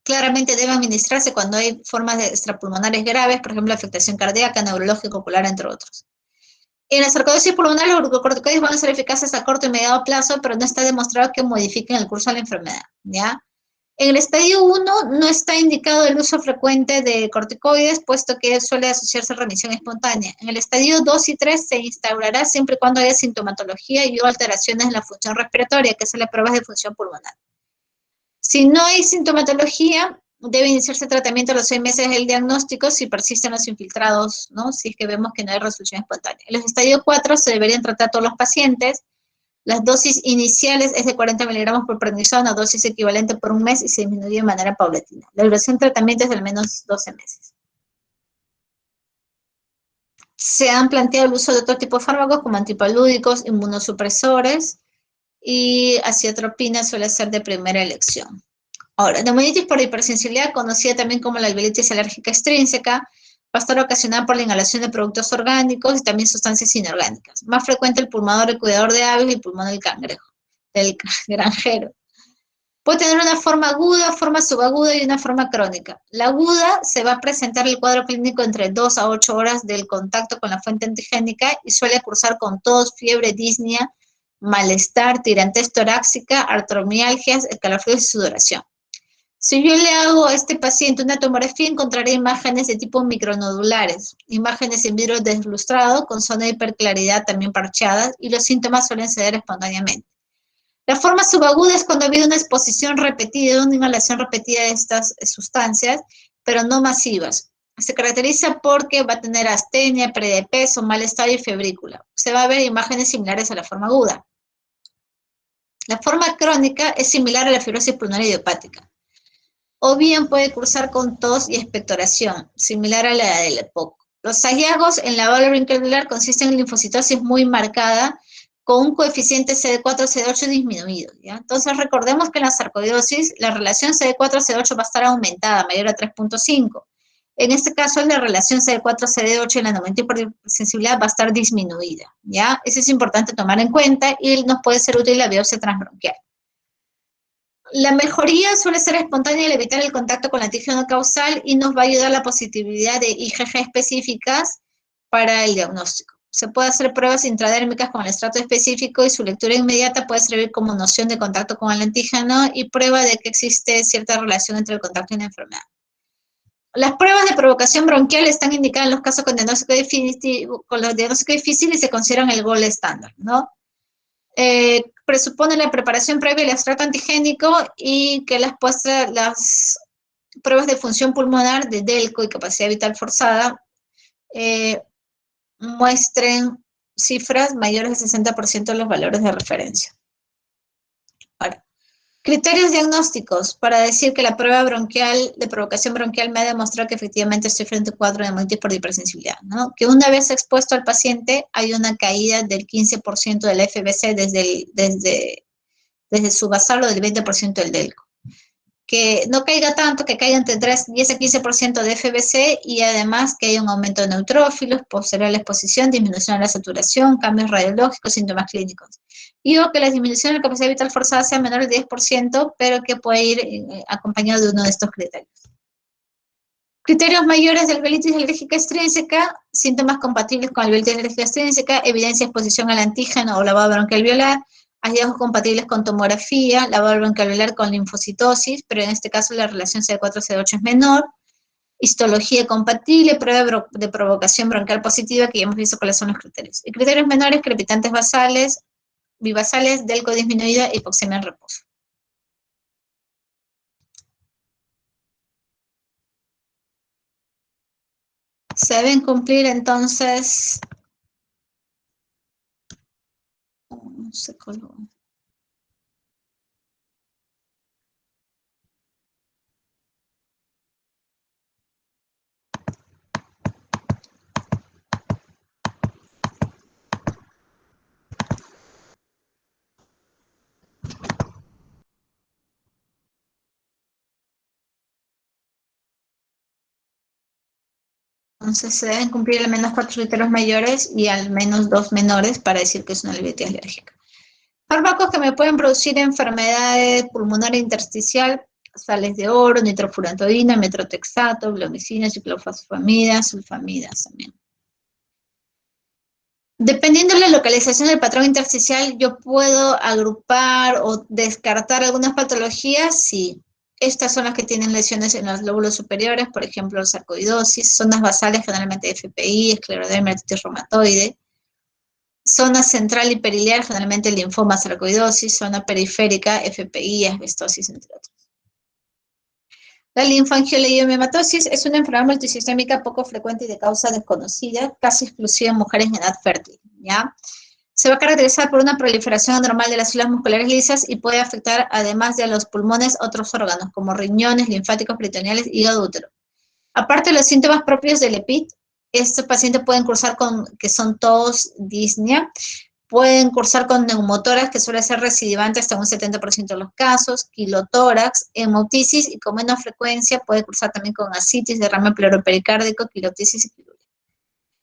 Claramente debe administrarse cuando hay formas de extrapulmonares graves, por ejemplo, afectación cardíaca, neurológica, ocular, entre otros. En la sarcoidosis pulmonar, los glucocorticoides van a ser eficaces a corto y mediano plazo, pero no está demostrado que modifiquen el curso de la enfermedad, ¿ya? En el estadio 1 no está indicado el uso frecuente de corticoides, puesto que suele asociarse a remisión espontánea. En el estadio 2 y 3 se instaurará siempre y cuando haya sintomatología y o alteraciones en la función respiratoria, que son las pruebas de función pulmonar. Si no hay sintomatología, debe iniciarse tratamiento a los 6 meses del diagnóstico si persisten los infiltrados, ¿no? Si es que vemos que no hay resolución espontánea. En los estadios 4 se deberían tratar todos los pacientes. Las dosis iniciales es de 40 miligramos por prednisona, dosis equivalente por un mes y se disminuye de manera paulatina. La duración de tratamiento es de al menos 12 meses. Se han planteado el uso de otro tipo de fármacos como antipalúdicos, inmunosupresores, y aciatropina suele ser de primera elección. Ahora, neumonitis por hipersensibilidad, conocida también como la alveolitis alérgica extrínseca, va a estar ocasionada por la inhalación de productos orgánicos y también sustancias inorgánicas. Más frecuente el pulmón, el cuidador de aves y el pulmón del cangrejo, del granjero. Puede tener una forma aguda, forma subaguda y una forma crónica. La aguda se va a presentar el cuadro clínico entre 2 a 8 horas del contacto con la fuente antigénica y suele cursar con tos, fiebre, disnea, malestar, tirantez torácica, artromialgias, escalofríos y sudoración. Si yo le hago a este paciente una tomografía, encontraré imágenes de tipo micronodulares, imágenes en vidrio deslustrado con zona de hiperclaridad también parcheadas y los síntomas suelen ceder espontáneamente. La forma subaguda es cuando ha habido una exposición repetida, una inhalación repetida de estas sustancias, pero no masivas. Se caracteriza porque va a tener astenia, pérdida de peso, mal estado y febrícula. Se va a ver imágenes similares a la forma aguda. La forma crónica es similar a la fibrosis pulmonar idiopática. O bien puede cursar con tos y expectoración, similar a la del EPOC. Los hallazgos en la válvula bronquial consisten en linfocitosis muy marcada, con un coeficiente CD4-CD8 disminuido, ¿ya? Entonces recordemos que en la sarcoidosis la relación CD4-CD8 va a estar aumentada, mayor a 3.5. En este caso la relación CD4-CD8 en la neumonitis por hipersensibilidad va a estar disminuida, ¿ya? Eso es importante tomar en cuenta y nos puede ser útil la biopsia transbronquial. La mejoría suele ser espontánea al evitar el contacto con el antígeno causal y nos va a ayudar la positividad de IgG específicas para el diagnóstico. Se puede hacer pruebas intradérmicas con el estrato específico y su lectura inmediata puede servir como noción de contacto con el antígeno y prueba de que existe cierta relación entre el contacto y la enfermedad. Las pruebas de provocación bronquial están indicadas en los casos con diagnóstico difícil y se consideran el gold estándar, ¿no? Presupone la preparación previa del extracto antigénico y que las pruebas de función pulmonar de DELCO y capacidad vital forzada muestren cifras mayores del 60% de los valores de referencia. Criterios diagnósticos para decir que la prueba bronquial de provocación bronquial me ha demostrado que efectivamente estoy frente a un cuadro de hemolitis por hipersensibilidad, ¿no? Que una vez expuesto al paciente hay una caída del 15% del FBC desde su basal o del 20% del DELCO. Que no caiga tanto, que caiga entre 10 a 15% de FBC y además que haya un aumento de neutrófilos, posterior a la exposición, disminución de la saturación, cambios radiológicos, síntomas clínicos. Y o que la disminución de la capacidad vital forzada sea menor del 10%, pero que puede ir acompañado de uno de estos criterios. Criterios mayores de alveolitis alérgica extrínseca, síntomas compatibles con alveolitis alérgica extrínseca, evidencia de exposición al antígeno o lavado bronquialveolar, hallazgos compatibles con tomografía, lavado bronquialveolar con linfocitosis, pero en este caso la relación CD4-CD8 es menor, histología compatible, prueba de provocación bronquial positiva, que ya hemos visto cuáles son los criterios. Y criterios menores, crepitantes basales, bivasales, delco disminuida, hipoxemia en reposo. Se deben cumplir entonces, no sé cómo. Entonces se deben cumplir al menos 4 criterios mayores y al menos 2 menores para decir que es una alveolitis alérgica. Fármacos que me pueden producir enfermedades pulmonar intersticial, sales de oro, nitrofurantoína, metrotexato, blomicina, ciclofosfamida, sulfamidas también. Dependiendo de la localización del patrón intersticial, yo puedo agrupar o descartar algunas patologías, sí. Estas son las que tienen lesiones en los lóbulos superiores, por ejemplo, sarcoidosis, zonas basales, generalmente FPI, escleroderma, artritis reumatoide, zona central y periliar, generalmente linfoma, sarcoidosis, zona periférica, FPI, asbestosis, entre otros. La linfangioliomatosis es una enfermedad multisistémica poco frecuente y de causa desconocida, casi exclusiva en mujeres en edad fértil, ¿ya? Se va a caracterizar por una proliferación anormal de las células musculares lisas y puede afectar, además de a los pulmones, otros órganos, como riñones, linfáticos, peritoneales, hígado, útero. Aparte de los síntomas propios del EPIT, estos pacientes pueden cursar con, que son tos, disnea, pueden cursar con neumotórax, que suele ser recidivante hasta un 70% de los casos, quilotórax, hemotisis, y con menos frecuencia puede cursar también con ascitis, derrame pleuropericárdico, quilotisis y pirulia.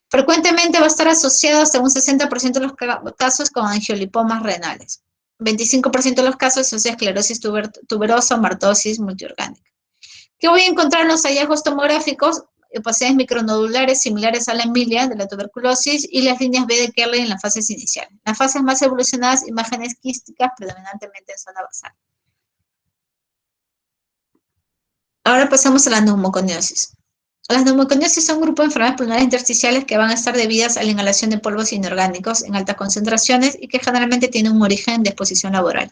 Frecuentemente va a estar asociado hasta un 60% de los casos con angiolipomas renales. 25% de los casos asocia esclerosis tuberosa o martosis multiorgánica. ¿Qué voy a encontrar en los hallazgos tomográficos? Opacidades micronodulares similares a la emilia de la tuberculosis y las líneas B de Kerley en las fases iniciales. En las fases más evolucionadas, imágenes quísticas predominantemente en zona basal. Ahora pasamos a la neumoconiosis. Las neumoconiosis son un grupo de enfermedades pulmonares intersticiales que van a estar debidas a la inhalación de polvos inorgánicos en altas concentraciones y que generalmente tienen un origen de exposición laboral.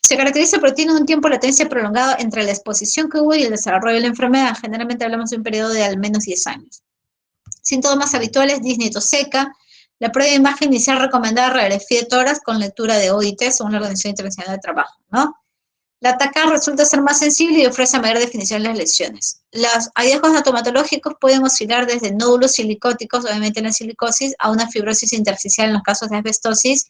Se caracteriza porque tiene un tiempo de latencia prolongado entre la exposición que hubo y el desarrollo de la enfermedad. Generalmente hablamos de un periodo de al menos 10 años. Síntomas habituales, disnea y tos seca. La prueba de imagen inicial recomendada, radiografía de tórax con lectura de OIT, según la Organización Internacional de Trabajo, ¿no? La TACA resulta ser más sensible y ofrece mayor definición de las lesiones. Los hallazgos anatomatológicos pueden oscilar desde nódulos silicóticos, obviamente en la silicosis, a una fibrosis intersticial en los casos de asbestosis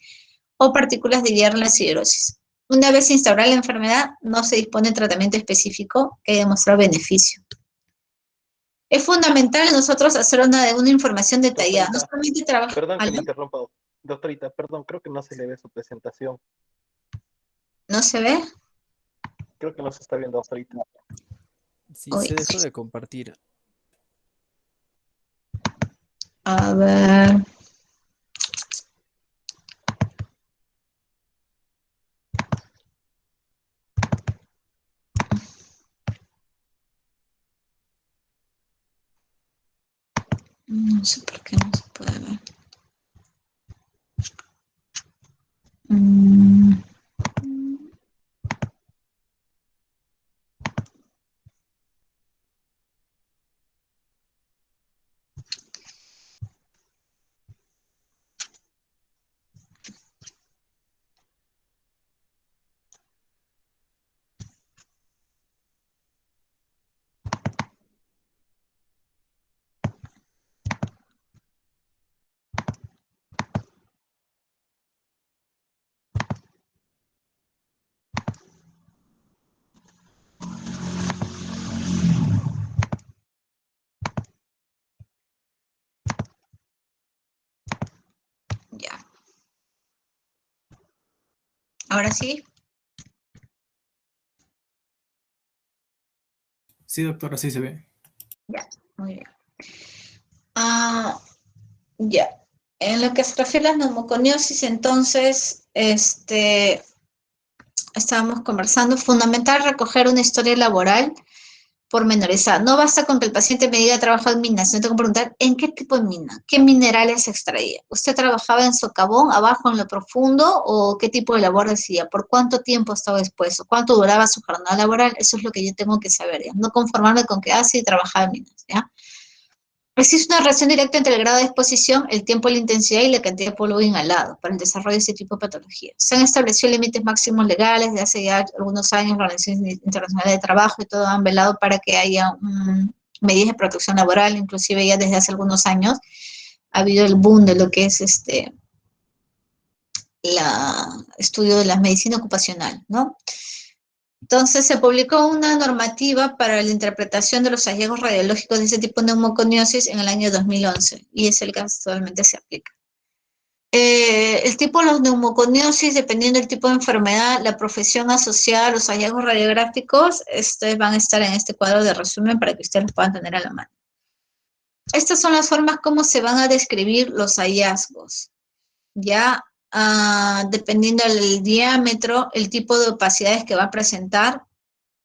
o partículas de hierro en la siderosis. Una vez instaurada la enfermedad, no se dispone de tratamiento específico que demuestre beneficio. Es fundamental nosotros hacer una información detallada. No solamente trabajar. Perdón que me interrumpa, doctorita, perdón, creo que no se le ve su presentación. ¿No se ve? Creo que no se está viendo, doctorita. Sí, Uy. se dejó de compartir. A ver. No sé por qué no se puede ver. Ahora sí. Sí, doctora, sí se ve. Ya, muy bien. Ya. En lo que se refiere a la neumoconiosis, entonces, estábamos conversando, fundamental recoger una historia laboral pormenorizada. No basta con que el paciente me diga trabajo en minas, sino tengo que preguntar en qué tipo de mina, qué minerales extraía. ¿Usted trabajaba en socavón, abajo en lo profundo, o qué tipo de labor hacía? ¿Por cuánto tiempo estaba expuesto? ¿Cuánto duraba su jornada laboral? Eso es lo que yo tengo que saber, ¿ya? No conformarme con que, sí, trabajaba en minas, ¿ya? Existe una relación directa entre el grado de exposición, el tiempo, la intensidad y la cantidad de polvo inhalado para el desarrollo de este tipo de patologías. Se han establecido límites máximos legales desde hace ya algunos años, la Organización Internacional de Trabajo y todo han velado para que haya medidas de protección laboral, inclusive ya desde hace algunos años ha habido el boom de lo que es estudio de la medicina ocupacional, ¿no? Entonces, se publicó una normativa para la interpretación de los hallazgos radiológicos de ese tipo de neumoconiosis en el año 2011, y es el que actualmente se aplica. El tipo de los neumoconiosis, dependiendo del tipo de enfermedad, la profesión asociada a los hallazgos radiográficos, van a estar en este cuadro de resumen para que ustedes los puedan tener a la mano. Estas son las formas como se van a describir los hallazgos. Ya, dependiendo del diámetro, el tipo de opacidades que va a presentar,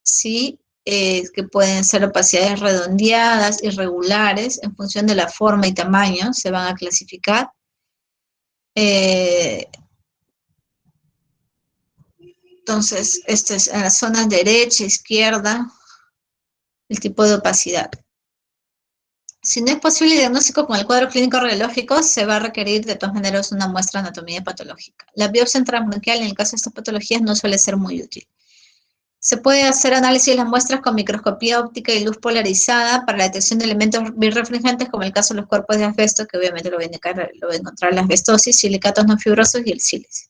¿sí? Que pueden ser opacidades redondeadas, irregulares, en función de la forma y tamaño, se van a clasificar. Entonces, esto es en las zonas derecha, izquierda, el tipo de opacidad. Si no es posible el diagnóstico con el cuadro clínico radiológico, se va a requerir de todas maneras una muestra de anatomía patológica. La biopsia intrabronquial en el caso de estas patologías no suele ser muy útil. Se puede hacer análisis de las muestras con microscopía óptica y luz polarizada para la detección de elementos birrefringentes, como el caso de los cuerpos de asbesto, que obviamente lo va a encontrar la asbestosis, silicatos no fibrosos y el sílice.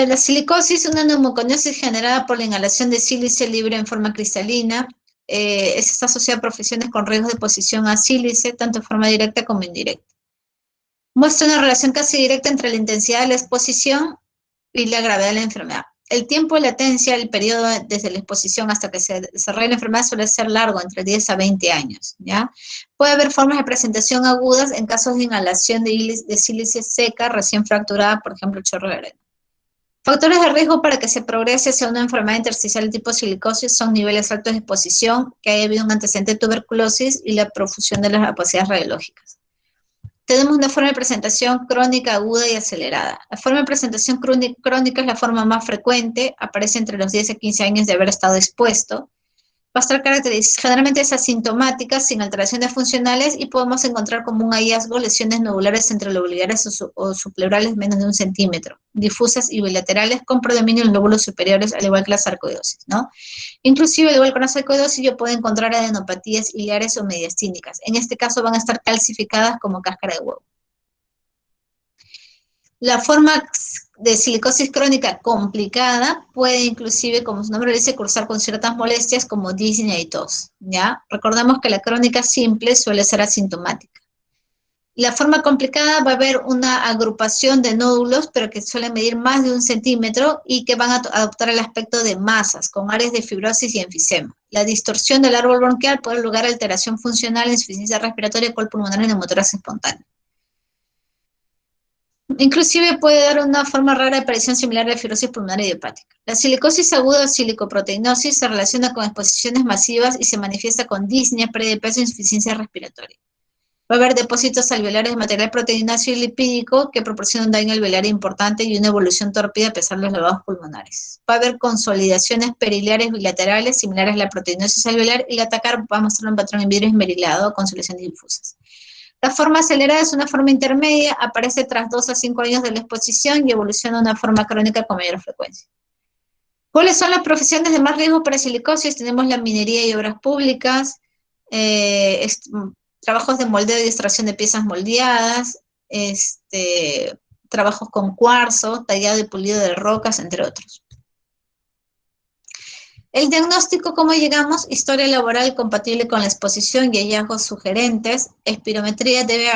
La silicosis es una neumoconiosis generada por la inhalación de sílice libre en forma cristalina. Está asociada a profesiones con riesgos de exposición a sílice, tanto en forma directa como indirecta. Muestra una relación casi directa entre la intensidad de la exposición y la gravedad de la enfermedad. El tiempo de latencia, el periodo desde la exposición hasta que se desarrolla la enfermedad suele ser largo, entre 10 a 20 años, ¿ya? Puede haber formas de presentación agudas en casos de inhalación de sílice seca recién fracturada, por ejemplo, el chorro de arena. Factores de riesgo para que se progrese hacia una enfermedad intersticial de tipo silicosis son niveles altos de exposición, que haya habido un antecedente de tuberculosis y la profusión de las opacidades radiológicas. Tenemos una forma de presentación crónica, aguda y acelerada. La forma de presentación crónica es la forma más frecuente, aparece entre los 10 a 15 años de haber estado expuesto. Va a estar caracterizada, generalmente es asintomática, sin alteraciones funcionales, y podemos encontrar como un hallazgo lesiones nodulares entrelobulares o subpleurales menos de 1 centímetro, difusas y bilaterales con predominio en los lóbulos superiores, al igual que la sarcoidosis, ¿no? Inclusive, al igual que la sarcoidosis, yo puedo encontrar adenopatías iliares o mediastínicas. En este caso van a estar calcificadas como cáscara de huevo. La forma de silicosis crónica complicada puede inclusive, como su nombre lo dice, cursar con ciertas molestias como disnea y tos, ¿ya? Recordemos que la crónica simple suele ser asintomática. La forma complicada va a haber una agrupación de nódulos, pero que suelen medir más de 1 centímetro y que van a adoptar el aspecto de masas, con áreas de fibrosis y enfisema. La distorsión del árbol bronquial puede dar lugar a alteración funcional, insuficiencia respiratoria, col pulmonar y neumotórax espontánea. Inclusive puede dar una forma rara de aparición similar a la fibrosis pulmonar idiopática. La silicosis aguda o silicoproteinosis se relaciona con exposiciones masivas y se manifiesta con disnea, pérdida de peso e insuficiencia respiratoria. Va a haber depósitos alveolares de material proteínáceo y lipídico que proporcionan un daño alveolar importante y una evolución tórpida a pesar de los lavado pulmonares. Va a haber consolidaciones periliares bilaterales similares a la proteinosis alveolar y el atacar va a mostrar un patrón en vidrio esmerilado o consolidaciones difusas. La forma acelerada es una forma intermedia, aparece tras 2 a 5 años de la exposición y evoluciona a una forma crónica con mayor frecuencia. ¿Cuáles son las profesiones de más riesgo para silicosis? Tenemos la minería y obras públicas, trabajos de moldeo y extracción de piezas moldeadas, trabajos con cuarzo, tallado y pulido de rocas, entre otros. El diagnóstico, ¿cómo llegamos? Historia laboral compatible con la exposición y hallazgos sugerentes. Espirometría debe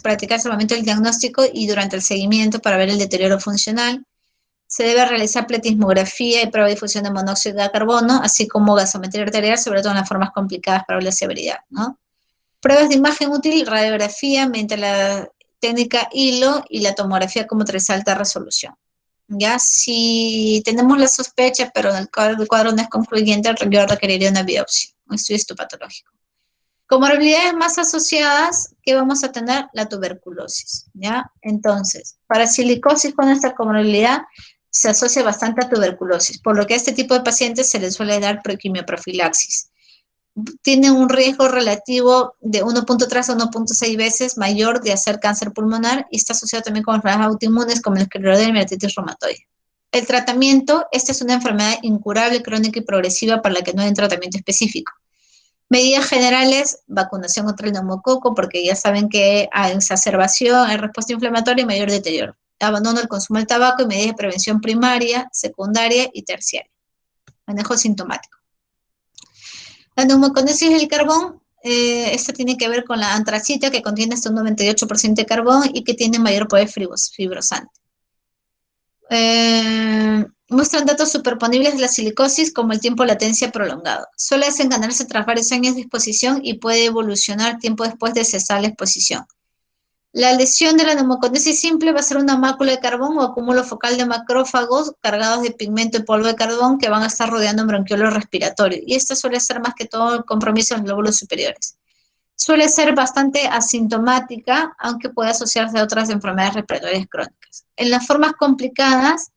practicarse al momento del diagnóstico y durante el seguimiento para ver el deterioro funcional. Se debe realizar pletismografía y prueba de difusión de monóxido de carbono, así como gasometría arterial, sobre todo en las formas complicadas para la severidad, ¿no? Pruebas de imagen útil, radiografía, mediante la técnica hilo y la tomografía como tres alta resolución. Ya, si tenemos la sospecha, pero el cuadro no es concluyente, yo requeriría una biopsia, un estudio histopatológico. Comorbilidades más asociadas, ¿qué vamos a tener? La tuberculosis, ¿ya? Entonces, para silicosis con esta comorbilidad se asocia bastante a tuberculosis, por lo que a este tipo de pacientes se les suele dar quimioprofilaxis. Tienen un riesgo relativo de 1.3 a 1.6 veces mayor de hacer cáncer pulmonar y está asociado también con enfermedades autoinmunes como la esclerodermia y la artritis reumatoide. El tratamiento, esta es una enfermedad incurable, crónica y progresiva para la que no hay un tratamiento específico. Medidas generales, vacunación contra el neumococo, porque ya saben que hay exacerbación, hay respuesta inflamatoria y mayor deterioro. Abandono del consumo del tabaco y medidas de prevención primaria, secundaria y terciaria. Manejo sintomático. La neumoconiosis del carbón, esta tiene que ver con la antracita, que contiene hasta un 98% de carbón y que tiene mayor poder fibrosante. Muestran datos superponibles de la silicosis como el tiempo de latencia prolongado. Suele desencadenarse tras varios años de exposición y puede evolucionar tiempo después de cesar la exposición. La lesión de la neumoconiosis simple va a ser una mácula de carbón o acúmulo focal de macrófagos cargados de pigmento y polvo de carbón que van a estar rodeando un bronquiolo respiratorio. Y esto suele ser más que todo el compromiso en los glóbulos superiores. Suele ser bastante asintomática, aunque puede asociarse a otras enfermedades respiratorias crónicas. En las formas complicadas,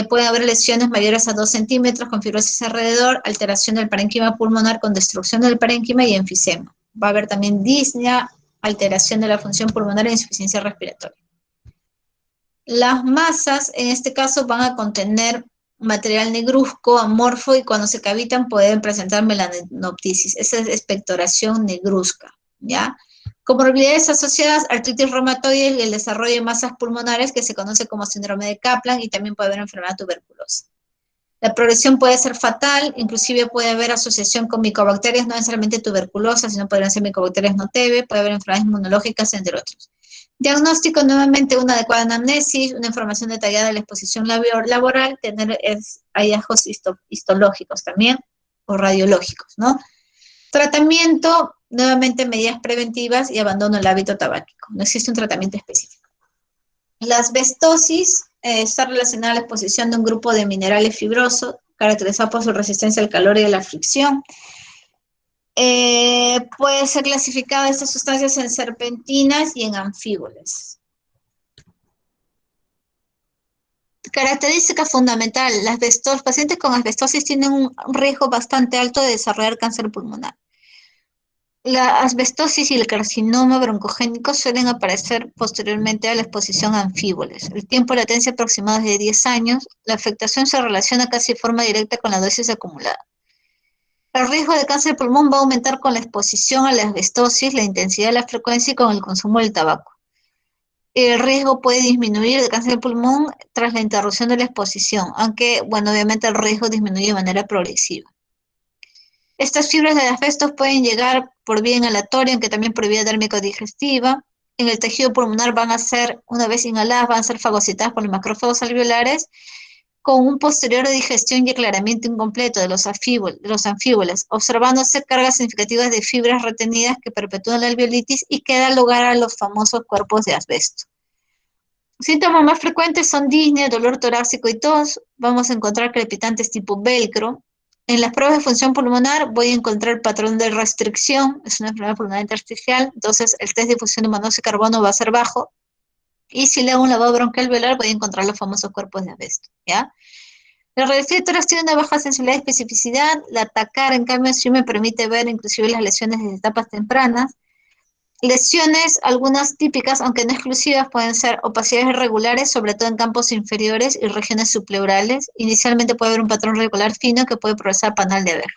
puede haber lesiones mayores a 2 centímetros con fibrosis alrededor, alteración del parénquima pulmonar con destrucción del parénquima y enfisema. Va a haber también disnea, alteración de la función pulmonar e insuficiencia respiratoria. Las masas, en este caso, van a contener material negruzco, amorfo, y cuando se cavitan pueden presentar melanoptisis. Esa es expectoración negruzca, ¿ya? Comorbilidades asociadas, artritis reumatoide y el desarrollo de masas pulmonares que se conoce como síndrome de Kaplan, y también puede haber enfermedad tuberculosa. La progresión puede ser fatal, inclusive puede haber asociación con micobacterias, no necesariamente tuberculosas, sino podrían ser micobacterias no TB, puede haber enfermedades inmunológicas, entre otros. Diagnóstico, nuevamente, una adecuada anamnesis, una información detallada de la exposición laboral, tener hallazgos histológicos también, o radiológicos, ¿no? Tratamiento, nuevamente medidas preventivas y abandono del hábito tabáquico. No existe un tratamiento específico. La asbestosis está relacionada a la exposición de un grupo de minerales fibrosos, caracterizado por su resistencia al calor y a la fricción. Puede ser clasificada estas sustancias en serpentinas y en anfíboles. Característica fundamental, los pacientes con asbestosis tienen un riesgo bastante alto de desarrollar cáncer pulmonar. La asbestosis y el carcinoma broncogénico suelen aparecer posteriormente a la exposición a anfíboles. El tiempo de latencia aproximado es de 10 años. La afectación se relaciona casi de forma directa con la dosis acumulada. El riesgo de cáncer de pulmón va a aumentar con la exposición a la asbestosis, la intensidad de la frecuencia y con el consumo del tabaco. El riesgo puede disminuir de cáncer de pulmón tras la interrupción de la exposición, aunque, bueno, obviamente el riesgo disminuye de manera progresiva. Estas fibras de asbesto pueden llegar por vía inhalatoria, aunque también por vía térmico-digestiva. En el tejido pulmonar van a ser, una vez inhaladas, van a ser fagocitadas por los macrófagos alveolares, con un posterior digestión y aclaramiento incompleto de los anfíboles, observándose cargas significativas de fibras retenidas que perpetúan la alveolitis y que da lugar a los famosos cuerpos de asbesto. Síntomas más frecuentes son disnea, dolor torácico y tos. Vamos a encontrar crepitantes tipo velcro. En las pruebas de función pulmonar voy a encontrar patrón de restricción, es una enfermedad pulmonar intersticial, entonces el test de difusión de monóxido de carbono va a ser bajo, y si le hago un lavado bronquial alveolar voy a encontrar los famosos cuerpos de asbesto, ¿ya? La radiografía de tórax tiene una baja sensibilidad y especificidad, la TACAR en cambio sí me permite ver inclusive las lesiones desde etapas tempranas. Lesiones, algunas típicas, aunque no exclusivas, pueden ser opacidades irregulares, sobre todo en campos inferiores y regiones subpleurales. Inicialmente puede haber un patrón regular fino que puede progresar a panal de abeja.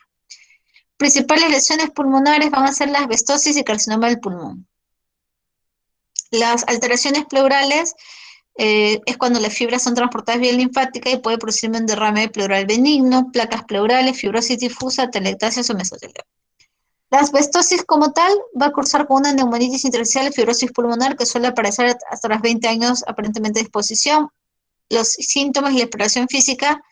Principales lesiones pulmonares van a ser la asbestosis y carcinoma del pulmón. Las alteraciones pleurales Es cuando las fibras son transportadas vía linfática y puede producirme un derrame pleural benigno, placas pleurales, fibrosis difusa, telectasias o mesotelio. La asbestosis como tal va a cursar con una neumonitis intersticial y fibrosis pulmonar que suele aparecer hasta los 20 años aparentemente de exposición. Los síntomas y la exploración física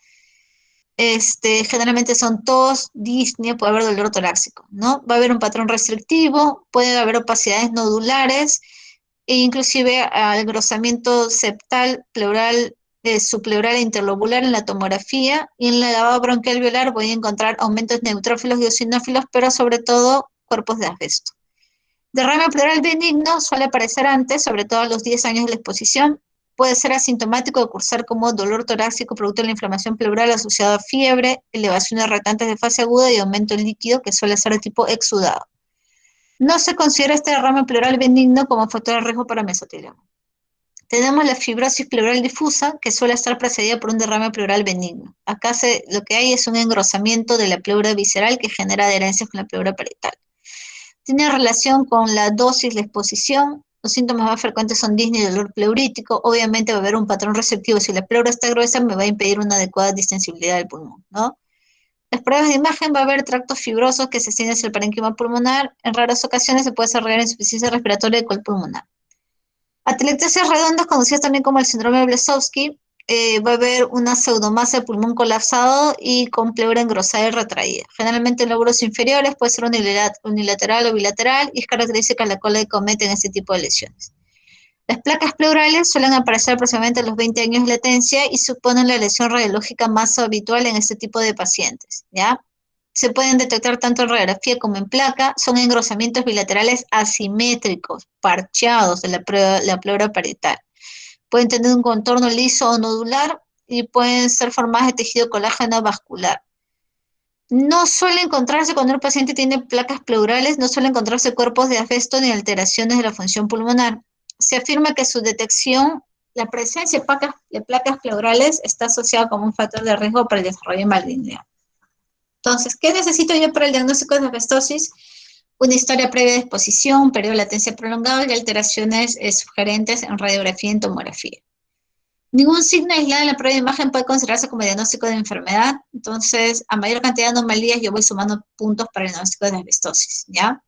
generalmente son tos, disnea, puede haber dolor torácico, ¿no? Va a haber un patrón restrictivo, puede haber opacidades nodulares e inclusive engrosamiento septal, pleural, subpleural e interlobular en la tomografía, y en la lavado bronquial alveolar voy a encontrar aumentos neutrófilos y eosinófilos, pero sobre todo cuerpos de asbesto. Derrame pleural benigno suele aparecer antes, sobre todo a los 10 años de la exposición. Puede ser asintomático o cursar como dolor torácico producto de la inflamación pleural asociado a fiebre, elevaciones retantes de fase aguda y aumento líquido que suele ser de tipo exudado. No se considera este derrame pleural benigno como factor de riesgo para mesotelioma. Tenemos la fibrosis pleural difusa, que suele estar precedida por un derrame pleural benigno. Acá lo que hay es un engrosamiento de la pleura visceral que genera adherencias con la pleura parietal. Tiene relación con la dosis, la exposición. Los síntomas más frecuentes son disnea y dolor pleurítico. Obviamente va a haber un patrón receptivo. Si la pleura está gruesa, me va a impedir una adecuada distensibilidad del pulmón, ¿no? Las pruebas de imagen va a haber tractos fibrosos que se extienden hacia el parénquima pulmonar. En raras ocasiones se puede desarrollar insuficiencia respiratoria de col pulmonar. Atelectasias redondas, conocidas también como el síndrome de Blesowski, va a haber una pseudomasa de pulmón colapsado y con pleura engrosada y retraída. Generalmente en lóbulos inferiores, puede ser unilateral o bilateral, y es característica la cola de cometa en este tipo de lesiones. Las placas pleurales suelen aparecer aproximadamente a los 20 años de latencia y suponen la lesión radiológica más habitual en este tipo de pacientes, ¿ya? Se pueden detectar tanto en radiografía como en placa, son engrosamientos bilaterales asimétricos, parcheados de la pleura parietal. Pueden tener un contorno liso o nodular y pueden ser formadas de tejido colágeno vascular. No suele encontrarse cuando el paciente tiene placas pleurales, no suele encontrarse cuerpos de asbesto ni alteraciones de la función pulmonar. Se afirma que su detección, la presencia de placas pleurales está asociada como un factor de riesgo para el desarrollo de malignidad. Entonces, ¿qué necesito yo para el diagnóstico de asbestosis? Una historia previa de exposición, periodo de latencia prolongado y alteraciones sugerentes en radiografía y en tomografía. Ningún signo aislado en la prueba de imagen puede considerarse como diagnóstico de enfermedad. Entonces, a mayor cantidad de anomalías, yo voy sumando puntos para el diagnóstico de asbestosis, ¿ya?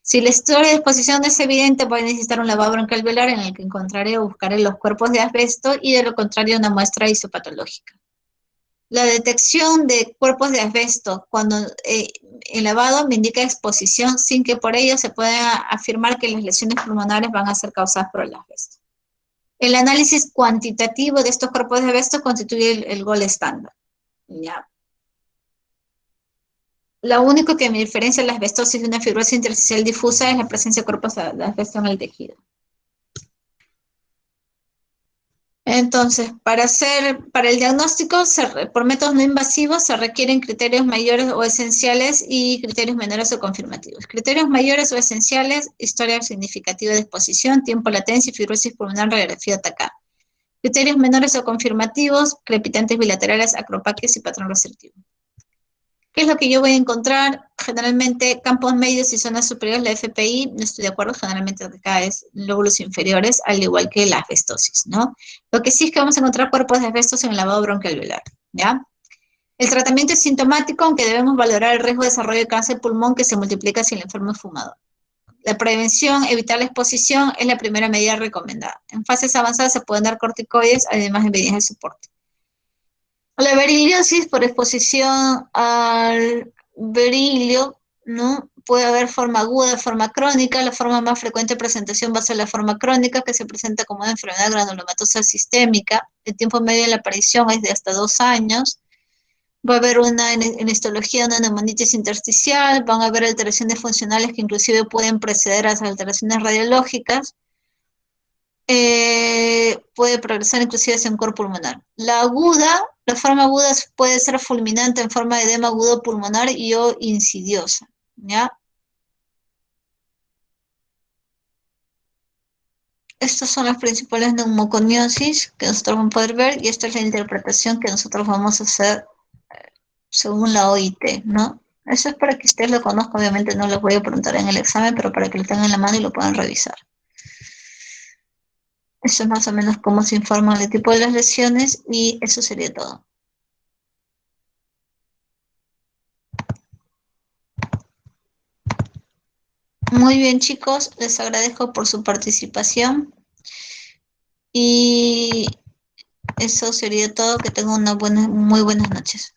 Si la historia de exposición no es evidente, voy a necesitar un lavado bronquial alveolar en el que encontraré o buscaré los cuerpos de asbesto y de lo contrario una muestra isopatológica. La detección de cuerpos de asbesto cuando el lavado me indica exposición sin que por ello se pueda afirmar que las lesiones pulmonares van a ser causadas por el asbesto. El análisis cuantitativo de estos cuerpos de asbesto constituye el gold estándar, ¿ya? Lo único que me diferencia la asbestosis de una fibrosis intersticial difusa es la presencia de cuerpos de asbesto en el tejido. Entonces, para el diagnóstico, por métodos no invasivos, se requieren criterios mayores o esenciales y criterios menores o confirmativos. Criterios mayores o esenciales: historia significativa de exposición, tiempo latencia y fibrosis pulmonar, radiografía TACA. Criterios menores o confirmativos: crepitantes bilaterales, acropaquias y patrón restrictivo. ¿Qué es lo que yo voy a encontrar? Generalmente campos medios y zonas superiores, la FPI, no estoy de acuerdo, generalmente acá es lóbulos inferiores, al igual que la asbestosis, ¿no? Lo que sí es que vamos a encontrar cuerpos de asbestos en el lavado bronquial alveolar, ¿ya? El tratamiento es sintomático, aunque debemos valorar el riesgo de desarrollo de cáncer de pulmón que se multiplica si el enfermo es fumador. La prevención, evitar la exposición, es la primera medida recomendada. En fases avanzadas se pueden dar corticoides, además de medidas de soporte. La beriliosis por exposición al berilio, ¿no? Puede haber forma aguda, forma crónica. La forma más frecuente de presentación va a ser la forma crónica, que se presenta como una enfermedad granulomatosa sistémica. El tiempo medio de la aparición es de hasta 2 años. Va a haber en histología una neumonitis intersticial, van a haber alteraciones funcionales que inclusive pueden preceder a las alteraciones radiológicas. Puede progresar inclusive hacia un cor pulmonar. La forma aguda puede ser fulminante en forma de edema agudo pulmonar y o insidiosa, ¿ya? Estas son las principales neumoconiosis que nosotros vamos a poder ver y esta es la interpretación que nosotros vamos a hacer según la OIT, ¿no? Eso es para que ustedes lo conozcan, obviamente no les voy a preguntar en el examen, pero para que lo tengan en la mano y lo puedan revisar. Eso es más o menos cómo se informa el tipo de las lesiones y eso sería todo. Muy bien, chicos, les agradezco por su participación y eso sería todo. Que tengan una muy buenas noches.